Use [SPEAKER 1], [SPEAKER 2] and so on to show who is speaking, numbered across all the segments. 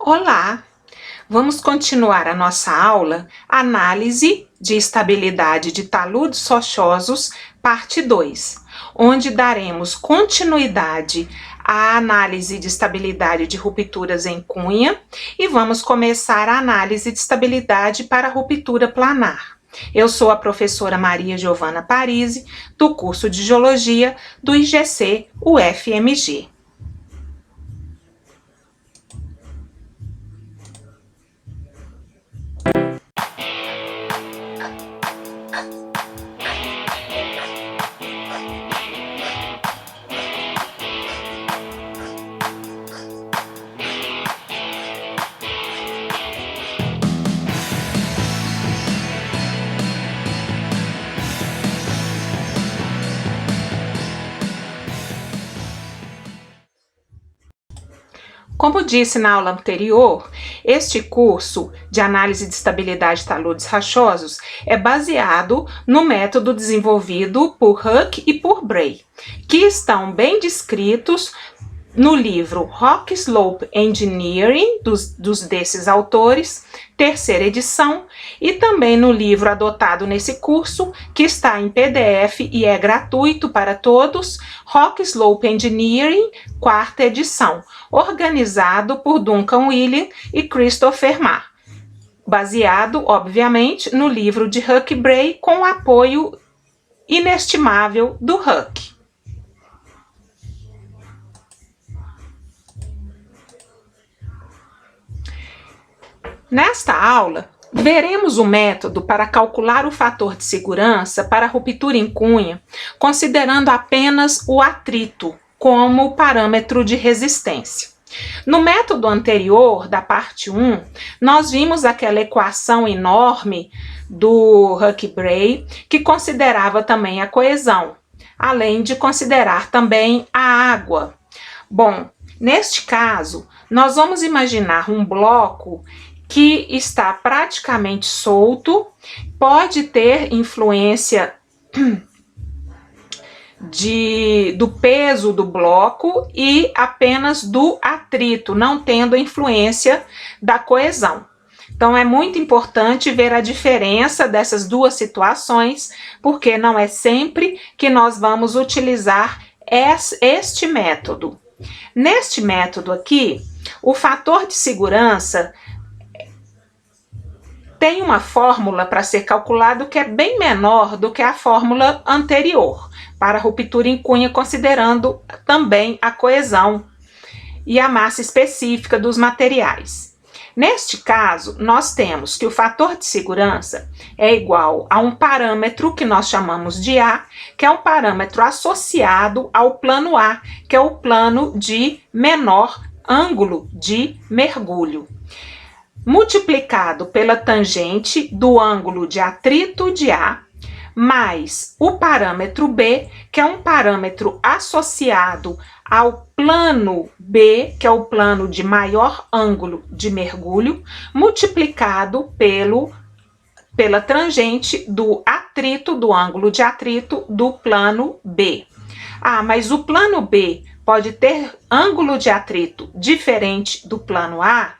[SPEAKER 1] Olá! Vamos continuar a nossa aula Análise de Estabilidade de Taludes Rochosos, parte 2, onde daremos continuidade à análise de estabilidade de rupturas em cunha e vamos começar a análise de estabilidade para ruptura planar. Eu sou a professora Maria Giovana Parisi, do curso de Geologia do IGC UFMG. Como disse na aula anterior, este curso de análise de estabilidade de taludes rochosos é baseado no método desenvolvido por Huck e por Bray, que estão bem descritos no livro Rock Slope Engineering, desses autores, terceira edição, e também no livro adotado nesse curso, que está em PDF e é gratuito para todos, Rock Slope Engineering, quarta edição, organizado por Duncan William e Christopher Marr, baseado, obviamente, no livro de Huck e Bray, com o apoio inestimável do Huck. Nesta aula, veremos o método para calcular o fator de segurança para a ruptura em cunha, considerando apenas o atrito como parâmetro de resistência. No método anterior, da parte 1, nós vimos aquela equação enorme do Huck e Bray, que considerava também a coesão, além de considerar também a água. Bom, neste caso, nós vamos imaginar um bloco que está praticamente solto, pode ter influência do peso do bloco e apenas do atrito, não tendo influência da coesão. Então, é muito importante ver a diferença dessas duas situações, porque não é sempre que nós vamos utilizar este método. Neste método aqui, o fator de segurança tem uma fórmula para ser calculado que é bem menor do que a fórmula anterior, para ruptura em cunha, considerando também a coesão e a massa específica dos materiais. Neste caso, nós temos que o fator de segurança é igual a um parâmetro que nós chamamos de A, que é um parâmetro associado ao plano A, que é o plano de menor ângulo de mergulho, multiplicado pela tangente do ângulo de atrito de A, mais o parâmetro B, que é um parâmetro associado ao plano B, que é o plano de maior ângulo de mergulho, multiplicado pela tangente do atrito, do ângulo de atrito do plano B. Ah, mas o plano B pode ter ângulo de atrito diferente do plano A?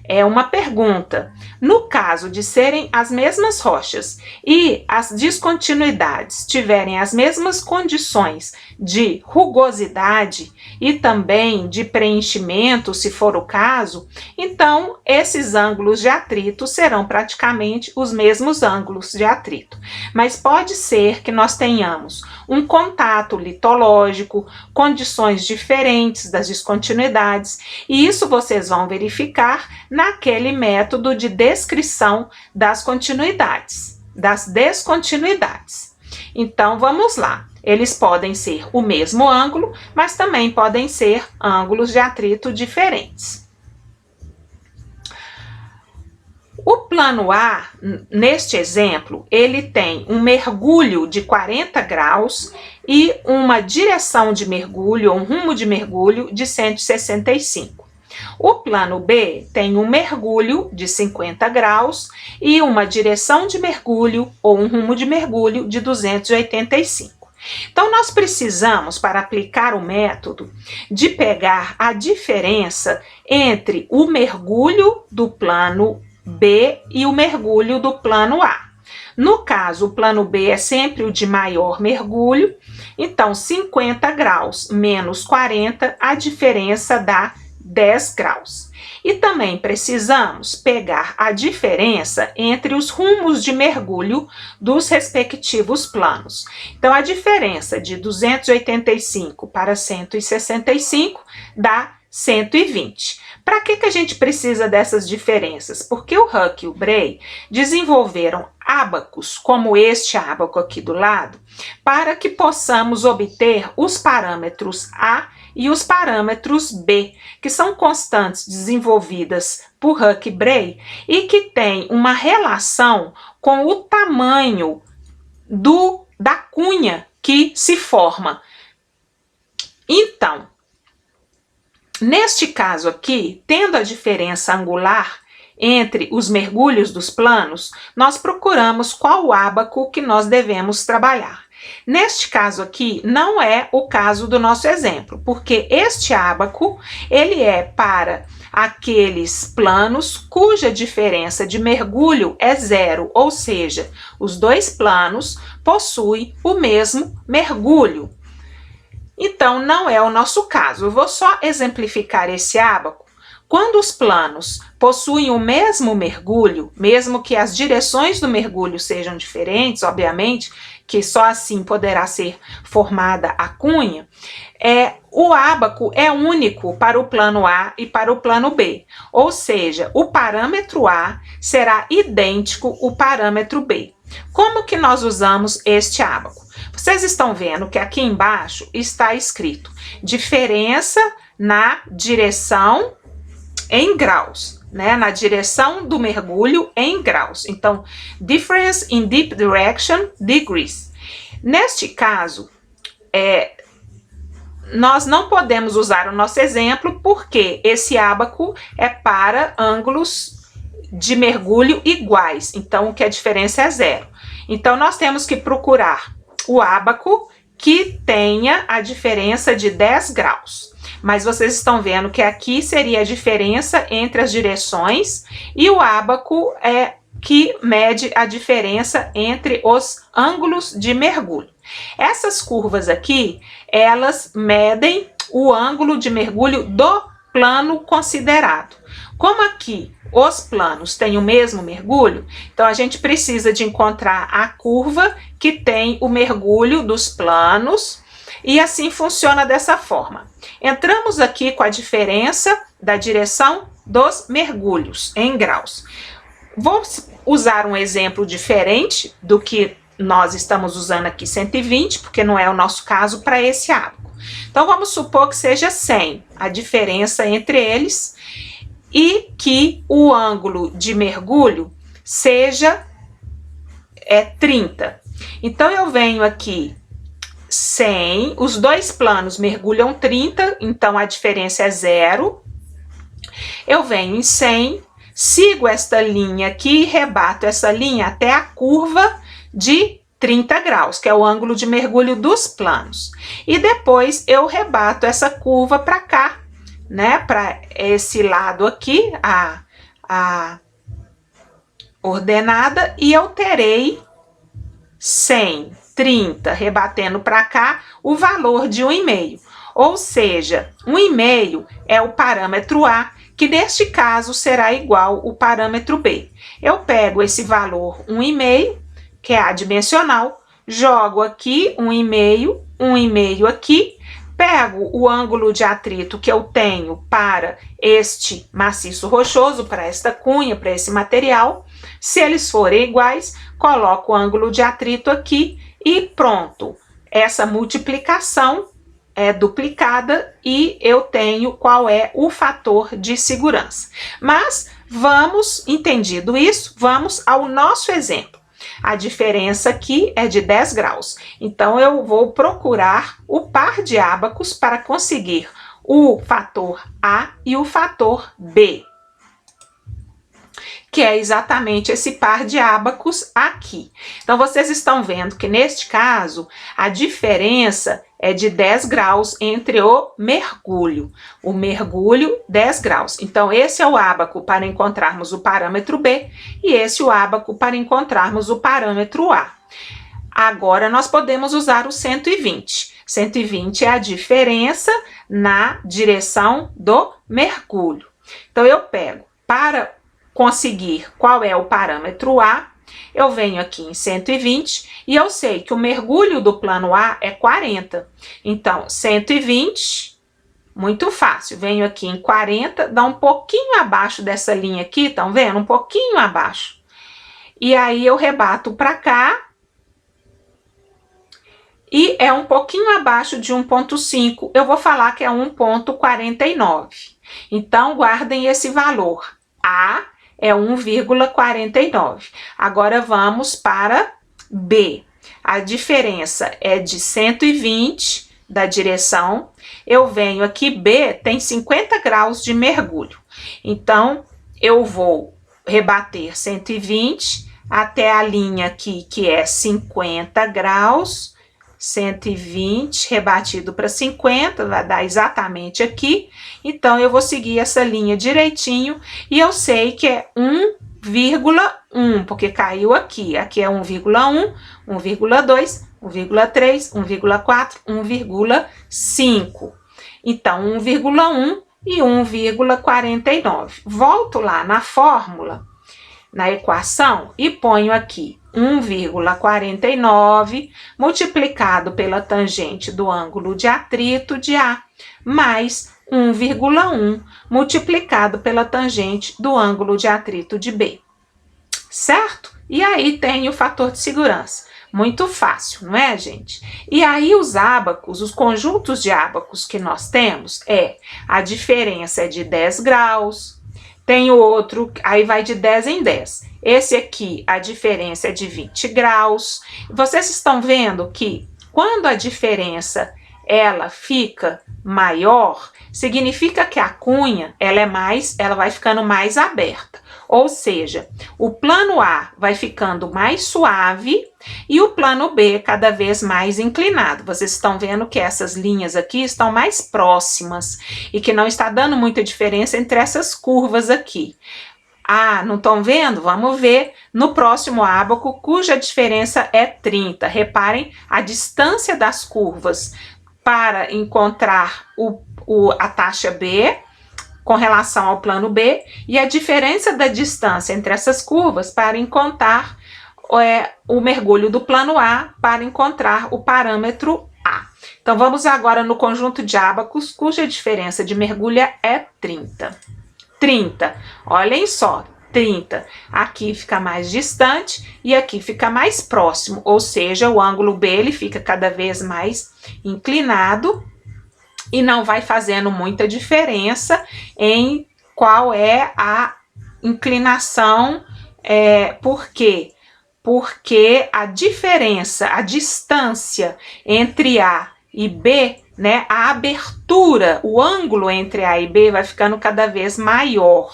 [SPEAKER 1] É uma pergunta. No caso de serem as mesmas rochas e as descontinuidades tiverem as mesmas condições de rugosidade e também de preenchimento, se for o caso, então esses ângulos de atrito serão praticamente os mesmos ângulos de atrito. Mas pode ser que nós tenhamos um contato litológico, condições diferentes das descontinuidades, e isso vocês vão verificar naquele método de descrição das continuidades, das descontinuidades. Então, vamos lá. Eles podem ser o mesmo ângulo, mas também podem ser ângulos de atrito diferentes. O plano A, neste exemplo, ele tem um mergulho de 40 graus e uma direção de mergulho, ou um rumo de mergulho de 165. O plano B tem um mergulho de 50 graus e uma direção de mergulho, ou um rumo de mergulho de 285. Então, nós precisamos, para aplicar o método, de pegar a diferença entre o mergulho do plano B e o mergulho do plano A. No caso, o plano B é sempre o de maior mergulho, então 50 graus menos 40, a diferença dá 10 graus. E também precisamos pegar a diferença entre os rumos de mergulho dos respectivos planos. Então, a diferença de 285 para 165 dá 120. Para que a gente precisa dessas diferenças? Porque o Huck e o Bray desenvolveram ábacos, como este ábaco aqui do lado, para que possamos obter os parâmetros A e os parâmetros B, que são constantes desenvolvidas por Huck e Bray e que têm uma relação com o tamanho da cunha que se forma. Então, neste caso aqui, tendo a diferença angular entre os mergulhos dos planos, nós procuramos qual ábaco que nós devemos trabalhar. Neste caso aqui, não é o caso do nosso exemplo, porque este ábaco, ele é para aqueles planos cuja diferença de mergulho é zero, ou seja, os dois planos possuem o mesmo mergulho. Então, não é o nosso caso. Eu vou só exemplificar esse ábaco. Quando os planos possuem o mesmo mergulho, mesmo que as direções do mergulho sejam diferentes, obviamente, que só assim poderá ser formada a cunha, o ábaco é único para o plano A e para o plano B. Ou seja, o parâmetro A será idêntico ao parâmetro B. Como que nós usamos este ábaco? Vocês estão vendo que aqui embaixo está escrito diferença na direção em graus, né? Na direção do mergulho em graus. Então, difference in deep direction degrees. Neste caso, nós não podemos usar o nosso exemplo porque esse ábaco é para ângulos de mergulho iguais. Então, o que a diferença é zero. Então, nós temos que procurar o ábaco que tenha a diferença de 10 graus. Mas vocês estão vendo que aqui seria a diferença entre as direções e o ábaco que mede a diferença entre os ângulos de mergulho. Essas curvas aqui, elas medem o ângulo de mergulho do plano considerado. Como aqui os planos têm o mesmo mergulho, então a gente precisa de encontrar a curva que tem o mergulho dos planos e assim funciona dessa forma. Entramos aqui com a diferença da direção dos mergulhos em graus. Vou usar um exemplo diferente do que nós estamos usando aqui 120, porque não é o nosso caso para esse ábaco. Então vamos supor que seja 100 a diferença entre eles e que o ângulo de mergulho seja 30. Então eu venho aqui 100, os dois planos mergulham 30, então a diferença é zero. Eu venho em 100, sigo esta linha aqui e rebato essa linha até a curva de 30 graus, que é o ângulo de mergulho dos planos. E depois eu rebato essa curva para cá, né, para esse lado aqui, a ordenada, e eu terei 130, rebatendo para cá, o valor de 1,5. Ou seja, 1,5 é o parâmetro A, que neste caso será igual ao parâmetro B. Eu pego esse valor 1,5, que é adimensional, jogo aqui 1,5, 1,5 aqui, pego o ângulo de atrito que eu tenho para este maciço rochoso, para esta cunha, para esse material. Se eles forem iguais, coloco o ângulo de atrito aqui e pronto. Essa multiplicação é duplicada e eu tenho qual é o fator de segurança. Mas vamos, entendido isso, vamos ao nosso exemplo. A diferença aqui é de 10 graus. Então, eu vou procurar o par de ábacos para conseguir o fator A e o fator B. que é exatamente esse par de ábacos aqui. Então, vocês estão vendo que, neste caso, a diferença é de 10 graus entre o mergulho. O mergulho, 10 graus. Então, esse é o ábaco para encontrarmos o parâmetro B e esse o ábaco para encontrarmos o parâmetro A. Agora, nós podemos usar o 120. 120 é a diferença na direção do mergulho. Então, eu pego, para conseguir qual é o parâmetro A, eu venho aqui em 120 e eu sei que o mergulho do plano A é 40. Então, 120, muito fácil. Venho aqui em 40, dá um pouquinho abaixo dessa linha aqui, estão vendo? Um pouquinho abaixo. E aí eu rebato para cá. E é um pouquinho abaixo de 1,5. Eu vou falar que é 1,49. Então, guardem esse valor. A é 1,49. Agora, vamos para B. A diferença é de 120 da direção. Eu venho aqui, B tem 50 graus de mergulho. Então, eu vou rebater 120 até a linha aqui, que é 50 graus. 120 rebatido para 50, vai dar exatamente aqui. Então, eu vou seguir essa linha direitinho e eu sei que é 1,1, porque caiu aqui. Aqui é 1,1, 1,2, 1,3, 1,4, 1,5. Então, 1,1 e 1,49. Volto lá na fórmula, na equação, e ponho aqui 1,49 multiplicado pela tangente do ângulo de atrito de A, mais 1,1 multiplicado pela tangente do ângulo de atrito de B. Certo? E aí tem o fator de segurança. Muito fácil, não é, gente? E aí os ábacos, os conjuntos de ábacos que nós temos a diferença é de 10 graus, tem o outro, aí vai de 10 em 10. Esse aqui, a diferença é de 20 graus. Vocês estão vendo que quando a diferença ela fica maior, significa que a cunha ela vai ficando mais aberta. Ou seja, o plano A vai ficando mais suave e o plano B cada vez mais inclinado. Vocês estão vendo que essas linhas aqui estão mais próximas e que não está dando muita diferença entre essas curvas aqui. Ah, não estão vendo? Vamos ver no próximo ábaco, cuja diferença é 30. Reparem a distância das curvas para encontrar a taxa B com relação ao plano B e a diferença da distância entre essas curvas para encontrar o mergulho do plano A para encontrar o parâmetro A. Então, vamos agora no conjunto de ábacos, cuja diferença de mergulho é 30. 30, olhem só, 30. Aqui fica mais distante e aqui fica mais próximo, ou seja, o ângulo B ele fica cada vez mais inclinado e não vai fazendo muita diferença em qual é a inclinação. Por quê? Porque a diferença, a distância entre A e B, né, a abertura, o ângulo entre A e B vai ficando cada vez maior.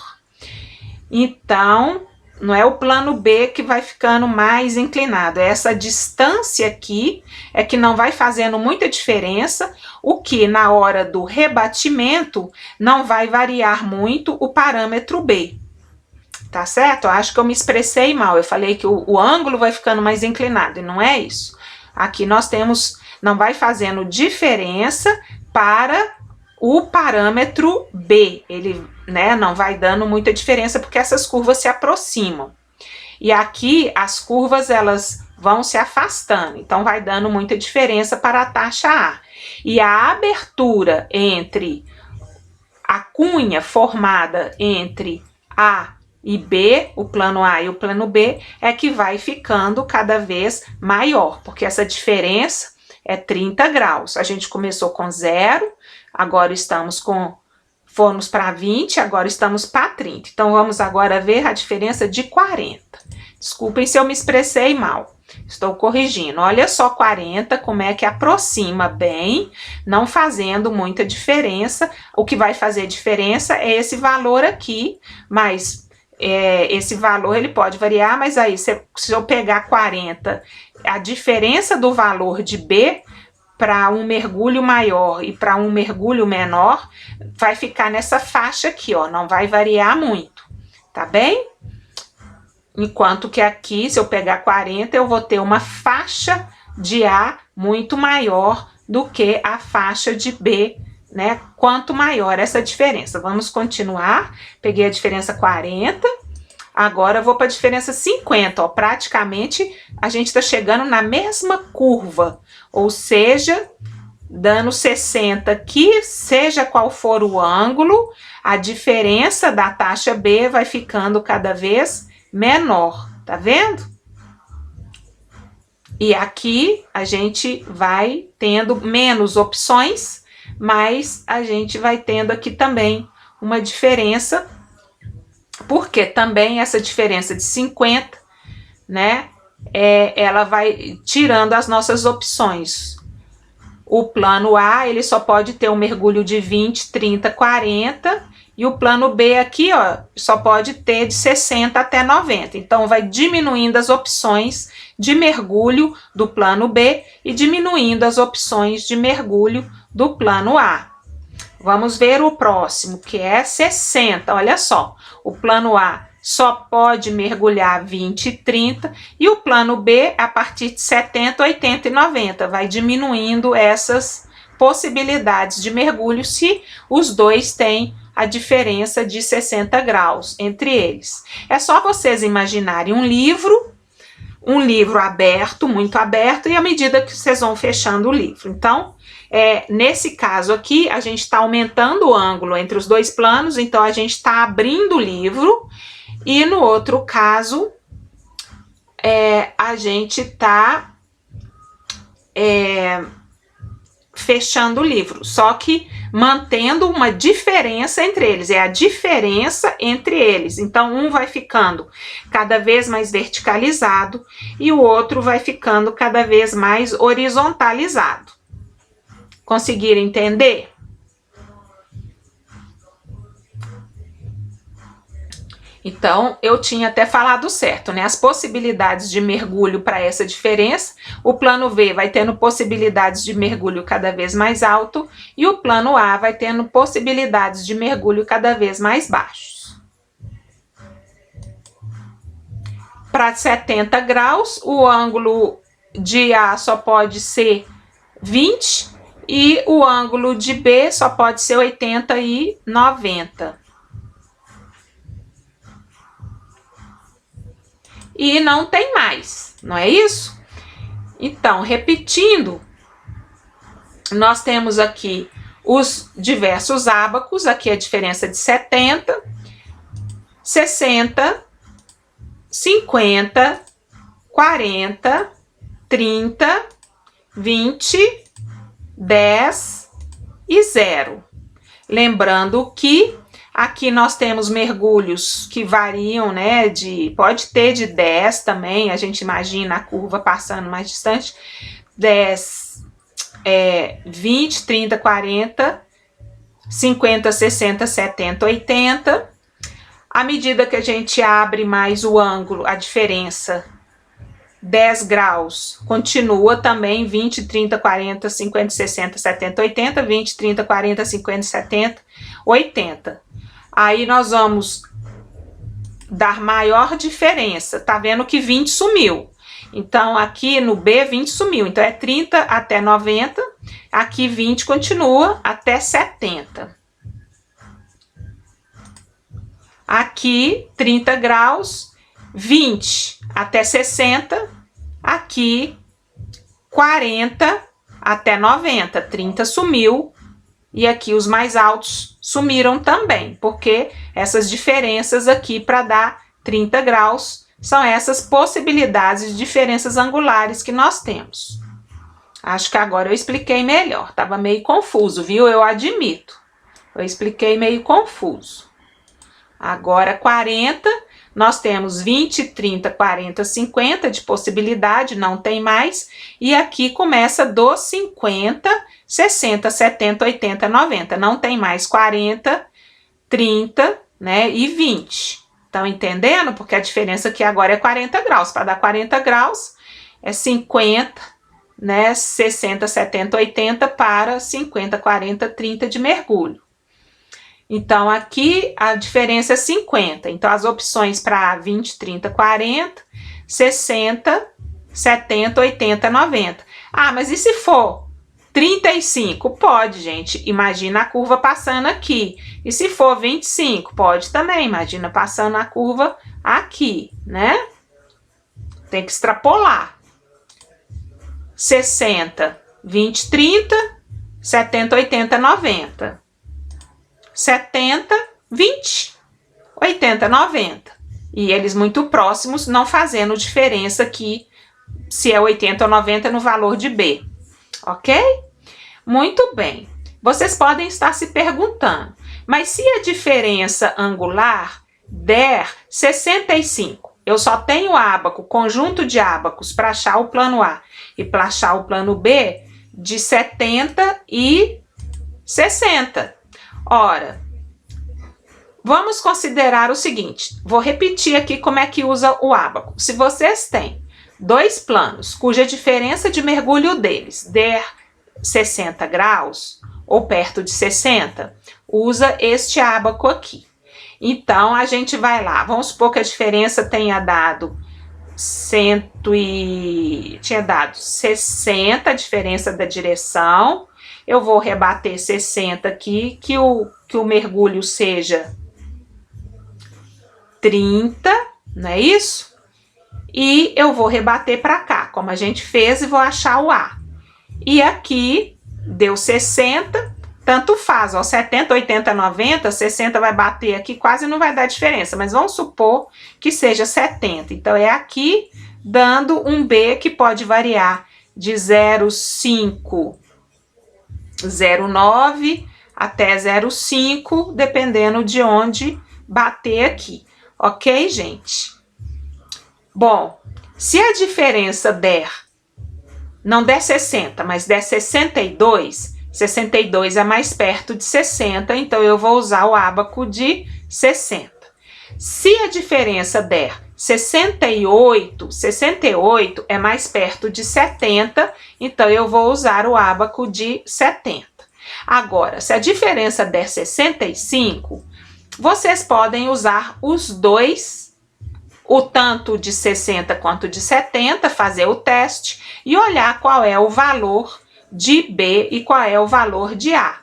[SPEAKER 1] Então, não é o plano B que vai ficando mais inclinado, é essa distância aqui é que não vai fazendo muita diferença, o que na hora do rebatimento não vai variar muito o parâmetro B. Tá certo? Eu acho que eu me expressei mal, eu falei que o ângulo vai ficando mais inclinado, e não é isso. Aqui nós temos, não vai fazendo diferença para o parâmetro B, ele, né, não vai dando muita diferença porque essas curvas se aproximam. E aqui as curvas elas vão se afastando, então vai dando muita diferença para a taxa A. E a abertura entre a cunha formada entre A e B, o plano A e o plano B, é que vai ficando cada vez maior, porque essa diferença é 30 graus. A gente começou com 0, agora fomos para 20, agora estamos para 30. Então, vamos agora ver a diferença de 40. Desculpem se eu me expressei mal, estou corrigindo. Olha só 40, como é que aproxima bem, não fazendo muita diferença. O que vai fazer diferença é esse valor aqui, mas esse valor ele pode variar, mas aí se eu pegar 40, a diferença do valor de B para um mergulho maior e para um mergulho menor vai ficar nessa faixa aqui, ó, não vai variar muito, tá bem? Enquanto que aqui, se eu pegar 40, eu vou ter uma faixa de A muito maior do que a faixa de B, né? Quanto maior essa diferença. Vamos continuar. Peguei a diferença 40, agora eu vou para a diferença 50, ó. Praticamente a gente está chegando na mesma curva, ou seja, dando 60 aqui, seja qual for o ângulo, a diferença da taxa B vai ficando cada vez menor, tá vendo? E aqui a gente vai tendo menos opções, mas a gente vai tendo aqui também uma diferença, porque também essa diferença de 50, né, ela vai tirando as nossas opções. O plano A, ele só pode ter um mergulho de 20, 30, 40, e o plano B aqui, ó, só pode ter de 60 até 90. Então, vai diminuindo as opções de mergulho do plano B e diminuindo as opções de mergulho do plano A. Vamos ver o próximo, que é 60. Olha só, o plano A só pode mergulhar 20 e 30, e o plano B, a partir de 70, 80 e 90, vai diminuindo essas possibilidades de mergulho se os dois têm a diferença de 60 graus entre eles. É só vocês imaginarem um livro aberto, muito aberto, e à medida que vocês vão fechando o livro. Então, nesse caso aqui, a gente está aumentando o ângulo entre os dois planos, então a gente está abrindo o livro, e no outro caso, a gente está fechando o livro, só que mantendo uma diferença entre eles, é a diferença entre eles. Então, um vai ficando cada vez mais verticalizado e o outro vai ficando cada vez mais horizontalizado. Conseguiram entender? Então, eu tinha até falado certo, né? As possibilidades de mergulho para essa diferença, o plano V vai tendo possibilidades de mergulho cada vez mais alto e o plano A vai tendo possibilidades de mergulho cada vez mais baixos. Para 70 graus, o ângulo de A só pode ser 20 e o ângulo de B só pode ser 80 e 90. E não tem mais, não é isso? Então, repetindo, nós temos aqui os diversos ábacos, aqui a diferença de 70, 60, 50, 40, 30, 20, 10 e 0. Lembrando que aqui nós temos mergulhos que variam, né, pode ter de 10 também, a gente imagina a curva passando mais distante, 10, 20, 30, 40, 50, 60, 70, 80. À medida que a gente abre mais o ângulo, a diferença 10 graus continua também 20, 30, 40, 50, 60, 70, 80, 20, 30, 40, 50, 70, 80. Aí nós vamos dar maior diferença. Tá vendo que 20 sumiu. Então, aqui no B, 20 sumiu. Então, é 30 até 90. Aqui, 20 continua até 70. Aqui, 30 graus, 20 até 60. Aqui, 40 até 90. 30 sumiu. E aqui os mais altos sumiram também, porque essas diferenças aqui para dar 30 graus são essas possibilidades de diferenças angulares que nós temos. Acho que agora eu expliquei melhor, estava meio confuso, viu? Eu admito, eu expliquei meio confuso. Agora 40, nós temos 20, 30, 40, 50 de possibilidade, não tem mais. E aqui começa dos 50, 60, 70, 80, 90. Não tem mais 40, 30, né, e 20. Estão entendendo? Porque a diferença aqui agora é 40 graus. Para dar 40 graus é 50, né? 60, 70, 80 para 50, 40, 30 de mergulho. Então, aqui a diferença é 50. Então, as opções para 20, 30, 40, 60, 70, 80, 90. Ah, mas e se for 35? Pode, gente. Imagina a curva passando aqui. E se for 25? Pode também. Imagina passando a curva aqui, né? Tem que extrapolar. 60, 20, 30, 70, 80, 90. 70, 20, 80, 90. E eles muito próximos, não fazendo diferença aqui, se é 80 ou 90 no valor de B. Ok? Muito bem. Vocês podem estar se perguntando, mas se a diferença angular der 65, eu só tenho ábaco, conjunto de ábacos para achar o plano A e para achar o plano B de 70 e 60. Ora, vamos considerar o seguinte, vou repetir aqui como é que usa o ábaco. Se vocês têm dois planos cuja diferença de mergulho deles der 60 graus ou perto de 60, usa este ábaco aqui. Então, a gente vai lá, vamos supor que a diferença tenha dado 60, a diferença da direção. Eu vou rebater 60 aqui, que o mergulho seja 30, não é isso? E eu vou rebater para cá, como a gente fez, e vou achar o A. E aqui deu 60, tanto faz, ó, 70, 80, 90, 60 vai bater aqui, quase não vai dar diferença, mas vamos supor que seja 70. Então, é aqui dando um B que pode variar de 0,5, 0,9 até 0,5, dependendo de onde bater aqui. Ok, gente? Bom, se a diferença não der 60, mas der 62, 62 é mais perto de 60, então eu vou usar o ábaco de 60. Se a diferença der 68, 68 é mais perto de 70, então eu vou usar o ábaco de 70. Agora, se a diferença der 65, vocês podem usar os dois, o tanto de 60 quanto de 70, fazer o teste e olhar qual é o valor de B e qual é o valor de A.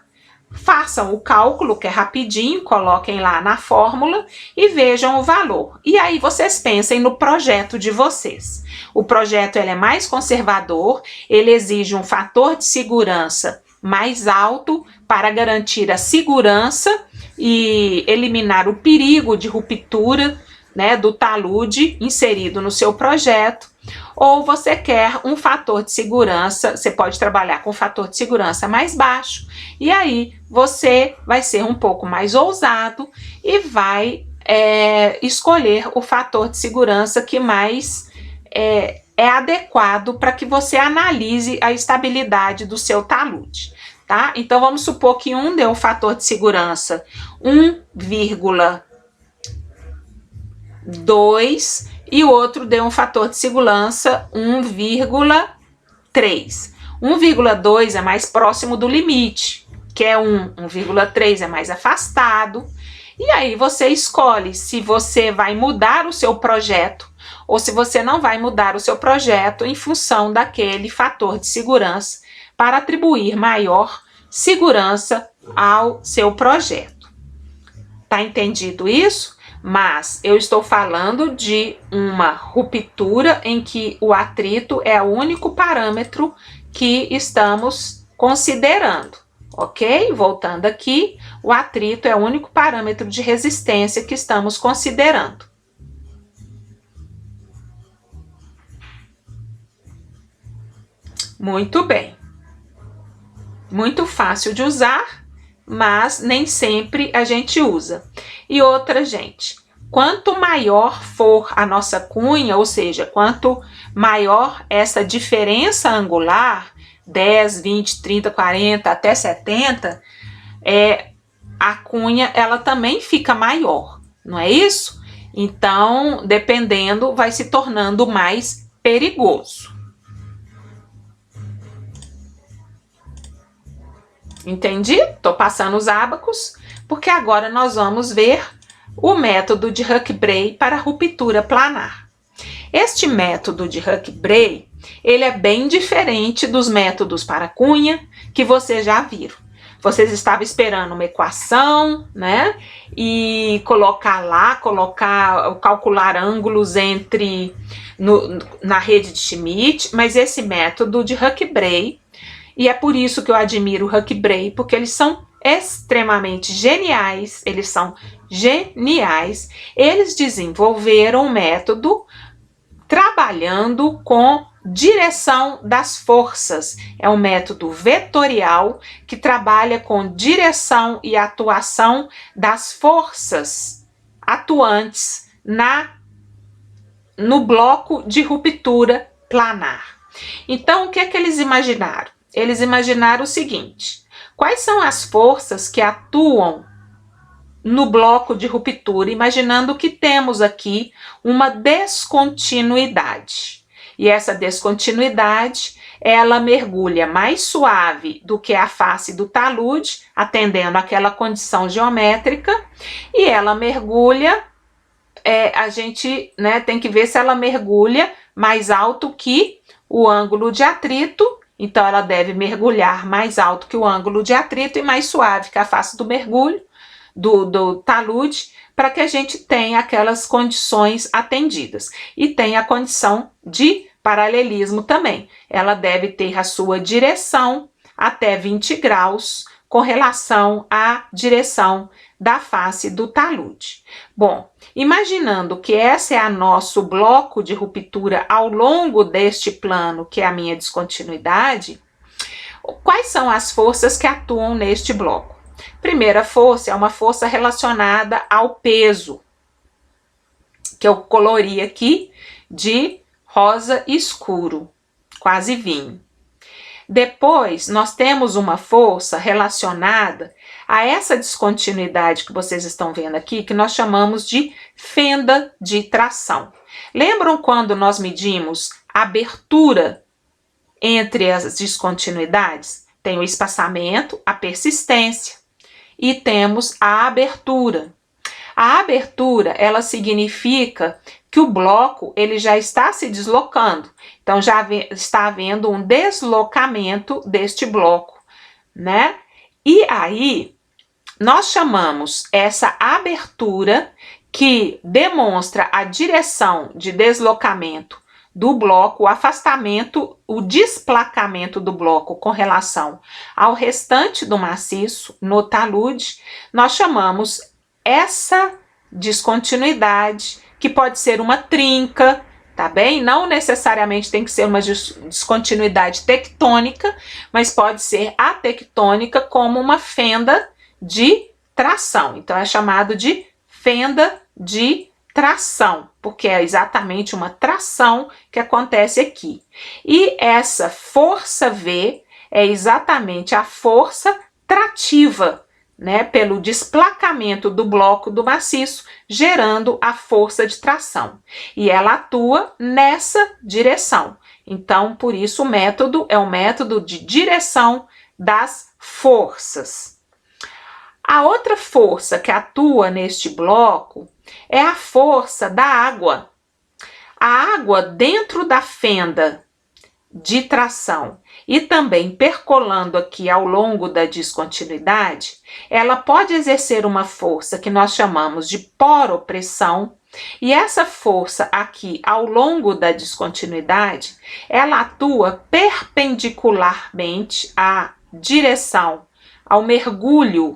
[SPEAKER 1] Façam o cálculo, que é rapidinho, coloquem lá na fórmula e vejam o valor. E aí vocês pensem no projeto de vocês. O projeto ele é mais conservador, ele exige um fator de segurança mais alto para garantir a segurança e eliminar o perigo de ruptura, né, do talude inserido no seu projeto. Ou você quer um fator de segurança, você pode trabalhar com um fator de segurança mais baixo, e aí você vai ser um pouco mais ousado e vai escolher o fator de segurança que mais é adequado para que você analise a estabilidade do seu talude, tá? Então vamos supor que um deu um fator de segurança 1,2 e o outro deu um fator de segurança 1,3. 1,2 é mais próximo do limite, que é 1. 1,3 é mais afastado. E aí você escolhe se você vai mudar o seu projeto ou se você não vai mudar o seu projeto em função daquele fator de segurança para atribuir maior segurança ao seu projeto. Tá entendido isso? Mas eu estou falando de uma ruptura em que o atrito é o único parâmetro que estamos considerando, ok? Voltando aqui, o atrito é o único parâmetro de resistência que estamos considerando. Muito bem. Muito fácil de usar, mas nem sempre a gente usa. E outra, gente, quanto maior for a nossa cunha, ou seja, quanto maior essa diferença angular, 10, 20, 30, 40, até 70, a cunha ela também fica maior, não é isso? Então, dependendo, vai se tornando mais perigoso. Entendi? Tô passando os ábacos, porque agora nós vamos ver o método de Huck-Bray para ruptura planar. Este método de Huck-Bray, ele é bem diferente dos métodos para cunha que vocês já viram. Vocês estavam esperando uma equação, né? E calcular ângulos na rede de Schmidt, mas esse método de Huck-Bray, e é por isso que eu admiro o Huck-Bray, porque eles são extremamente geniais, eles desenvolveram um método trabalhando com direção das forças. É um método vetorial que trabalha com direção e atuação das forças atuantes no bloco de ruptura planar. Então, o que é que eles imaginaram? Eles imaginaram o seguinte: quais são as forças que atuam no bloco de ruptura, imaginando que temos aqui uma descontinuidade. E essa descontinuidade, ela mergulha mais suave do que a face do talude, atendendo àquela condição geométrica, e ela mergulha, a gente, né, tem que ver se ela mergulha mais alto que o ângulo de atrito. Então, ela deve mergulhar mais alto que o ângulo de atrito e mais suave que a face do mergulho, do talude, para que a gente tenha aquelas condições atendidas. E tem a condição de paralelismo também. Ela deve ter a sua direção até 20 graus com relação à direção da face do talude. Bom, imaginando que esse é o nosso bloco de ruptura ao longo deste plano, que é a minha descontinuidade, quais são as forças que atuam neste bloco? Primeira força é uma força relacionada ao peso, que eu colori aqui de rosa escuro, quase vinho. Depois, nós temos uma força relacionada a essa descontinuidade que vocês estão vendo aqui, que nós chamamos de fenda de tração. Lembram quando nós medimos a abertura entre as descontinuidades? Tem o espaçamento, a persistência, e temos a abertura. A abertura, ela significa que o bloco ele já está se deslocando. Então, já está havendo um deslocamento deste bloco, né? E aí, nós chamamos essa abertura, que demonstra a direção de deslocamento do bloco, o afastamento, o desplacamento do bloco com relação ao restante do maciço no talude, nós chamamos essa descontinuidade, que pode ser uma trinca, tá bem? Não necessariamente tem que ser uma descontinuidade tectônica, mas pode ser a tectônica como uma fenda de tração. Então, é chamado de fenda de tração, porque é exatamente uma tração que acontece aqui. E essa força V é exatamente a força trativa, né, pelo desplacamento do bloco do maciço, gerando a força de tração. E ela atua nessa direção. Então, por isso, o método é um método de direção das forças. A outra força que atua neste bloco é a força da água. A água dentro da fenda de tração e também percolando aqui ao longo da descontinuidade, ela pode exercer uma força que nós chamamos de poropressão, e essa força aqui ao longo da descontinuidade, ela atua perpendicularmente à direção, ao mergulho,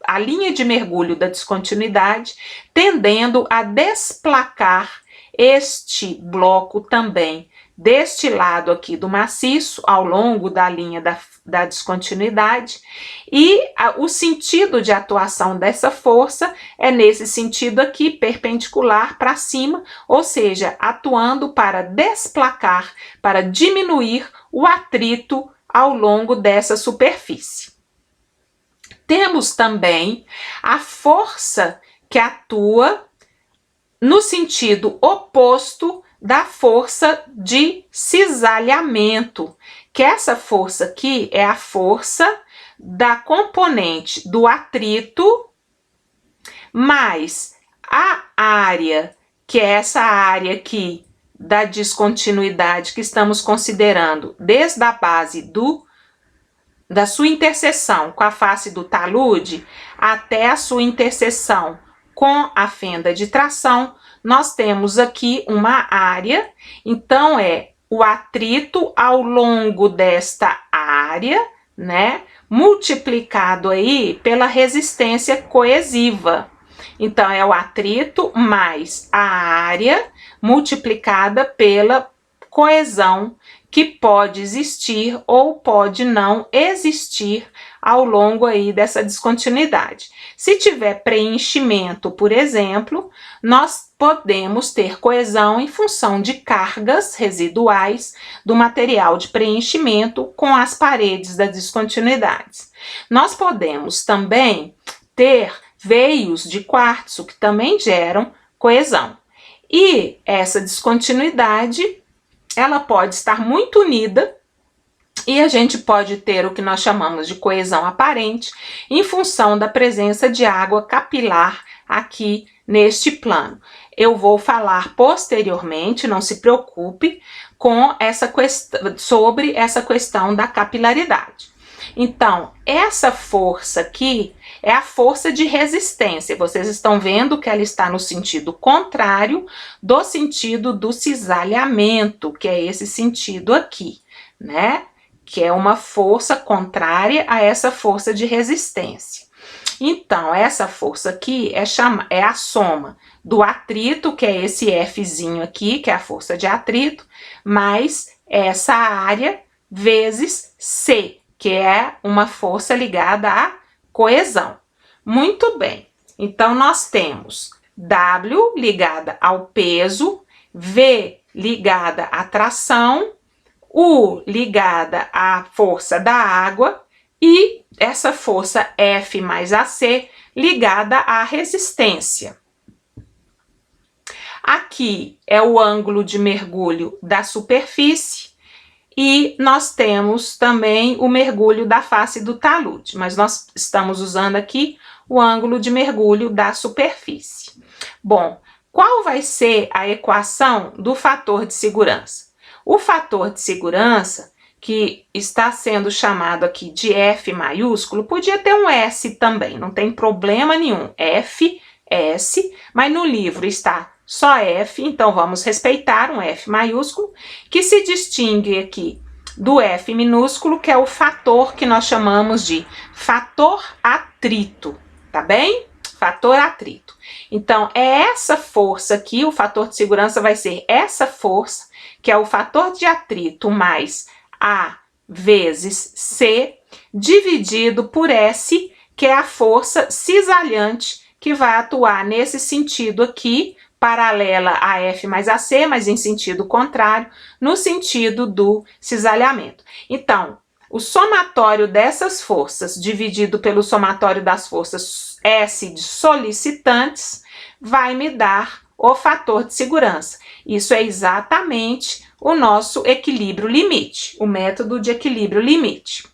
[SPEAKER 1] a linha de mergulho da descontinuidade, tendendo a desplacar este bloco também deste lado aqui do maciço, ao longo da linha da descontinuidade, e o sentido de atuação dessa força é nesse sentido aqui, perpendicular para cima, ou seja, atuando para desplacar, para diminuir o atrito ao longo dessa superfície. Temos também a força que atua no sentido oposto da força de cisalhamento, que essa força aqui é a força da componente do atrito mais a área, que é essa área aqui da descontinuidade que estamos considerando desde a base da sua interseção com a face do talude até a sua interseção com a fenda de tração, nós temos aqui uma área, então é o atrito ao longo desta área, né, multiplicado aí pela resistência coesiva. Então, é o atrito mais a área multiplicada pela coesão que pode existir ou pode não existir ao longo aí dessa descontinuidade. Se tiver preenchimento, por exemplo, nós podemos ter coesão em função de cargas residuais do material de preenchimento com as paredes das descontinuidades. Nós podemos também ter veios de quartzo que também geram coesão. E essa descontinuidade, ela pode estar muito unida e a gente pode ter o que nós chamamos de coesão aparente em função da presença de água capilar aqui neste plano. Eu vou falar posteriormente, não se preocupe, com sobre essa questão da capilaridade. Então, essa força aqui é a força de resistência. Vocês estão vendo que ela está no sentido contrário do sentido do cisalhamento, que é esse sentido aqui, né? Que é uma força contrária a essa força de resistência. Então, essa força aqui é a soma do atrito, que é esse Fzinho aqui, que é a força de atrito, mais essa área vezes C, que é uma força ligada à coesão. Muito bem. Então, nós temos W ligada ao peso, V ligada à tração, U ligada à força da água e essa força F mais AC ligada à resistência. Aqui é o ângulo de mergulho da superfície e nós temos também o mergulho da face do talude, mas nós estamos usando aqui o ângulo de mergulho da superfície. Bom, qual vai ser a equação do fator de segurança? O fator de segurança, que está sendo chamado aqui de F maiúsculo, podia ter um S também, não tem problema nenhum. F, S, mas no livro está só F, então vamos respeitar um F maiúsculo, que se distingue aqui do F minúsculo, que é o fator que nós chamamos de fator atrito, tá bem? Fator atrito. Então, é essa força aqui, o fator de segurança vai ser essa força, que é o fator de atrito mais A vezes C, dividido por S, que é a força cisalhante, que vai atuar nesse sentido aqui, paralela a F mais a C, mas em sentido contrário, no sentido do cisalhamento. Então, o somatório dessas forças, dividido pelo somatório das forças S de solicitantes, vai me dar o fator de segurança. Isso é exatamente o nosso equilíbrio limite, o método de equilíbrio limite.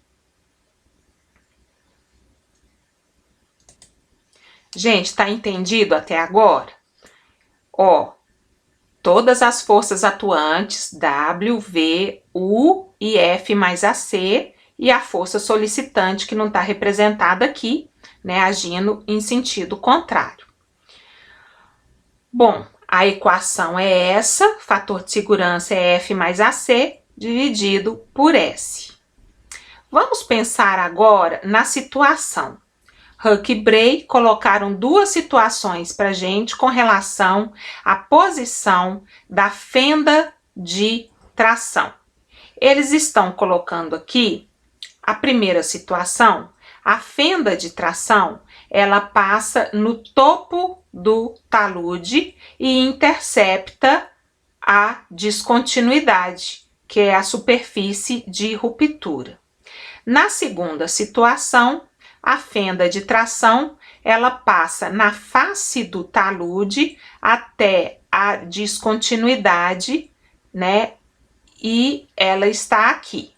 [SPEAKER 1] Gente, tá entendido até agora? Ó, todas as forças atuantes, W, V, U e F mais AC, e a força solicitante que não está representada aqui, né, agindo em sentido contrário. Bom, a equação é essa, fator de segurança é F mais AC dividido por S. Vamos pensar agora na situação. Huck e Bray colocaram duas situações para a gente com relação à posição da fenda de tração. Eles estão colocando aqui a primeira situação, a fenda de tração, ela passa no topo do talude e intercepta a descontinuidade, que é a superfície de ruptura. Na segunda situação, a fenda de tração, ela passa na face do talude até a descontinuidade, né? E ela está aqui.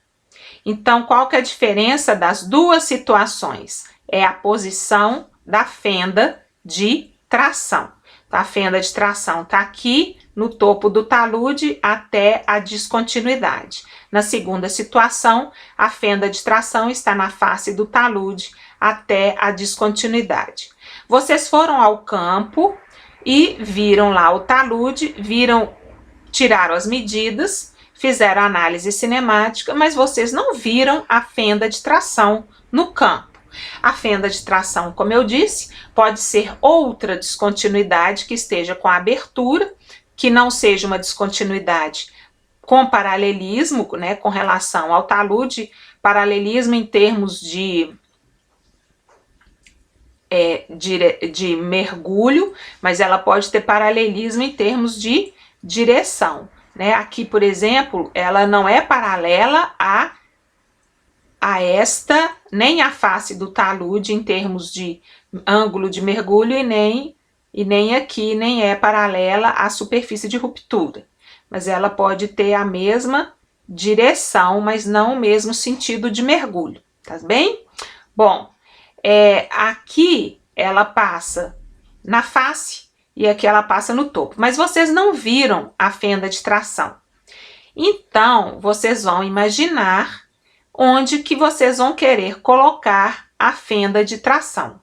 [SPEAKER 1] Então, qual que é a diferença das duas situações? É a posição da fenda de tração. A fenda de tração está aqui no topo do talude até a descontinuidade. Na segunda situação, a fenda de tração está na face do talude até a descontinuidade. Vocês foram ao campo e viram lá o talude, tiraram as medidas, fizeram a análise cinemática, mas vocês não viram a fenda de tração no campo. A fenda de tração, como eu disse, pode ser outra descontinuidade que esteja com abertura, que não seja uma descontinuidade com paralelismo, né, com relação ao talude, paralelismo em termos de mergulho, mas ela pode ter paralelismo em termos de direção, né? Aqui, por exemplo, ela não é paralela a esta, nem a face do talude em termos de ângulo de mergulho e nem aqui, nem é paralela à superfície de ruptura. Mas ela pode ter a mesma direção, mas não o mesmo sentido de mergulho, tá bem? Bom, aqui ela passa na face e aqui ela passa no topo, mas vocês não viram a fenda de tração. Então, vocês vão imaginar onde que vocês vão querer colocar a fenda de tração,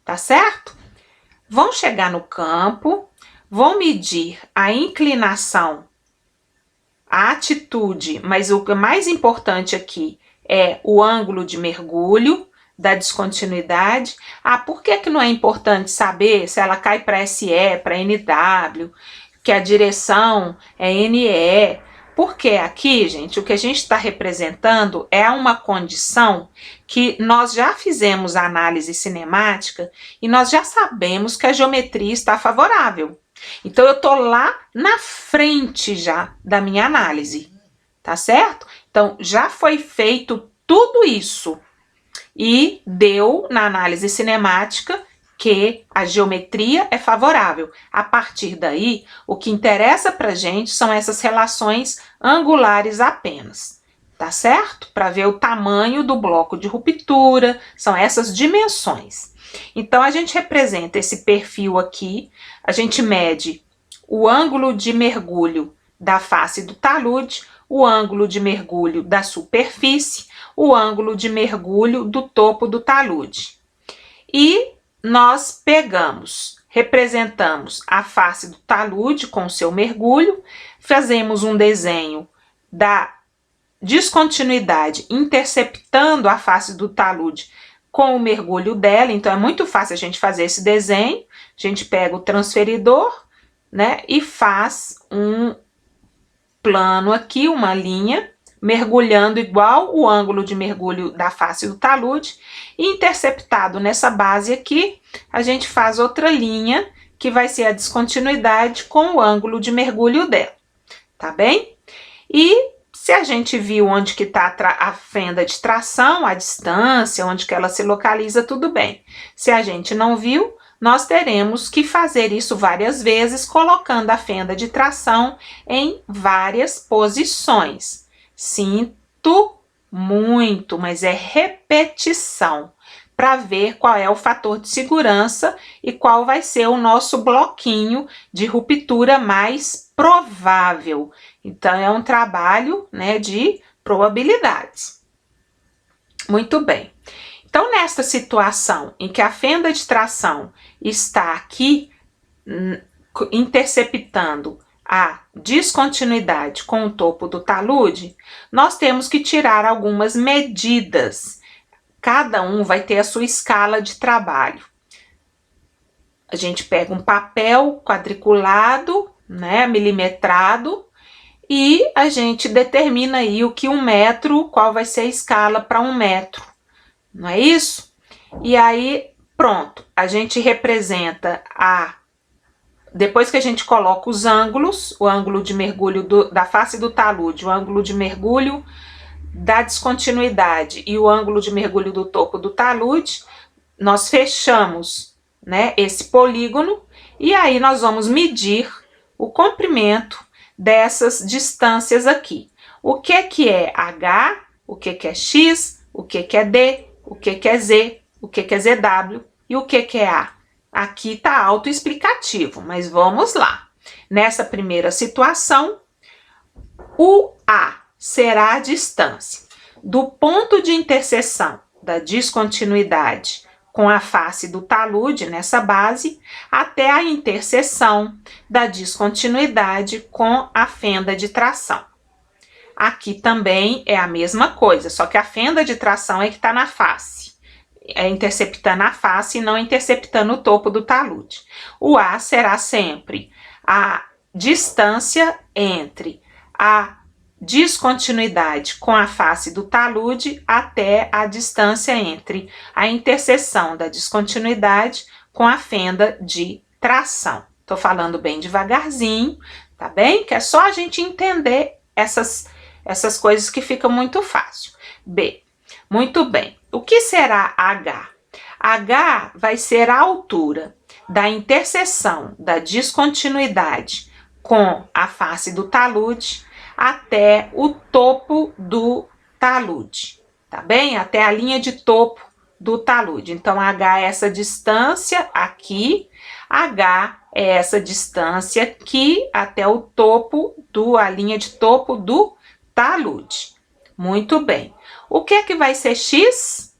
[SPEAKER 1] tá certo? Vão chegar no campo, vão medir a inclinação, a atitude, mas o mais importante aqui é o ângulo de mergulho da descontinuidade. Por que não é importante saber se ela cai para SE, para NW, que a direção é NE? Porque aqui, gente, o que a gente está representando é uma condição que nós já fizemos a análise cinemática e nós já sabemos que a geometria está favorável. Então, eu estou lá na frente já da minha análise, tá certo? Então, já foi feito tudo isso e deu na análise cinemática que a geometria é favorável. A partir daí, o que interessa pra gente são essas relações angulares apenas, tá certo? Para ver o tamanho do bloco de ruptura, são essas dimensões. Então, a gente representa esse perfil aqui, a gente mede o ângulo de mergulho da face do talude, o ângulo de mergulho da superfície, o ângulo de mergulho do topo do talude. E nós representamos a face do talude com o seu mergulho, fazemos um desenho da descontinuidade interceptando a face do talude com o mergulho dela. Então, é muito fácil a gente fazer esse desenho. A gente pega o transferidor, né, e faz um plano aqui, uma linha, mergulhando igual o ângulo de mergulho da face do talude, e interceptado nessa base aqui, a gente faz outra linha, que vai ser a descontinuidade com o ângulo de mergulho dela, tá bem? E se a gente viu onde que está a fenda de tração, a distância, onde que ela se localiza, tudo bem. Se a gente não viu, nós teremos que fazer isso várias vezes, colocando a fenda de tração em várias posições. Sinto muito, mas é repetição, para ver qual é o fator de segurança e qual vai ser o nosso bloquinho de ruptura mais provável. Então, é um trabalho, né, de probabilidades. Muito bem. Então, nesta situação em que a fenda de tração está aqui interceptando a descontinuidade com o topo do talude, nós temos que tirar algumas medidas. Cada um vai ter a sua escala de trabalho. A gente pega um papel quadriculado, né, milimetrado, e a gente determina aí o que 1 metro, qual vai ser a escala para 1 metro. Não é isso? E aí, pronto, a gente representa depois que a gente coloca os ângulos, o ângulo de mergulho da face do talude, o ângulo de mergulho da descontinuidade e o ângulo de mergulho do topo do talude, nós fechamos, né, esse polígono, e aí nós vamos medir o comprimento dessas distâncias aqui. O que é H, o que é X, o que é D, o que é Z, o que é ZW e o que é A. Aqui está autoexplicativo, mas vamos lá. Nessa primeira situação, o A será a distância do ponto de interseção da descontinuidade com a face do talude nessa base até a interseção da descontinuidade com a fenda de tração. Aqui também é a mesma coisa, só que a fenda de tração é que está na face. É interceptando a face e não interceptando o topo do talude. O A será sempre a distância entre a descontinuidade com a face do talude até a distância entre a interseção da descontinuidade com a fenda de tração. Tô falando bem devagarzinho, tá bem? Que é só a gente entender essas coisas que ficam muito fácil. B. Muito bem. O que será H? H vai ser a altura da interseção da descontinuidade com a face do talude até o topo do talude, tá bem? Até a linha de topo do talude. Então, H é essa distância aqui, H é essa distância aqui até o topo a linha de topo do talude. Muito bem. O que é que vai ser X?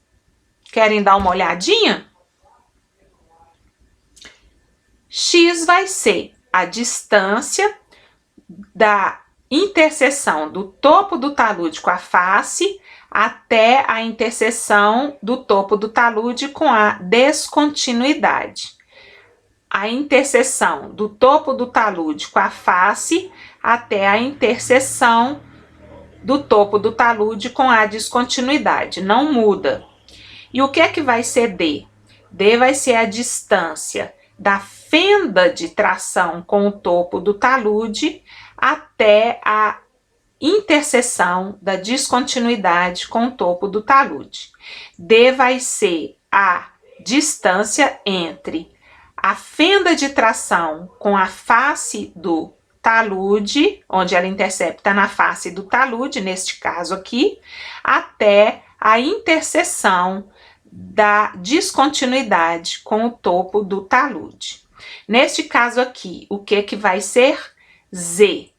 [SPEAKER 1] Querem dar uma olhadinha? X vai ser a distância da interseção do topo do talude com a face até a interseção do topo do talude com a descontinuidade. A interseção do topo do talude com a face até a interseção do topo do talude com a descontinuidade, não muda. E o que é que vai ser D? D vai ser a distância da fenda de tração com o topo do talude até a interseção da descontinuidade com o topo do talude. D vai ser a distância entre a fenda de tração com a face do talude, onde ela intercepta na face do talude, neste caso aqui, até a interseção da descontinuidade com o topo do talude. Neste caso aqui, o que vai ser? Z.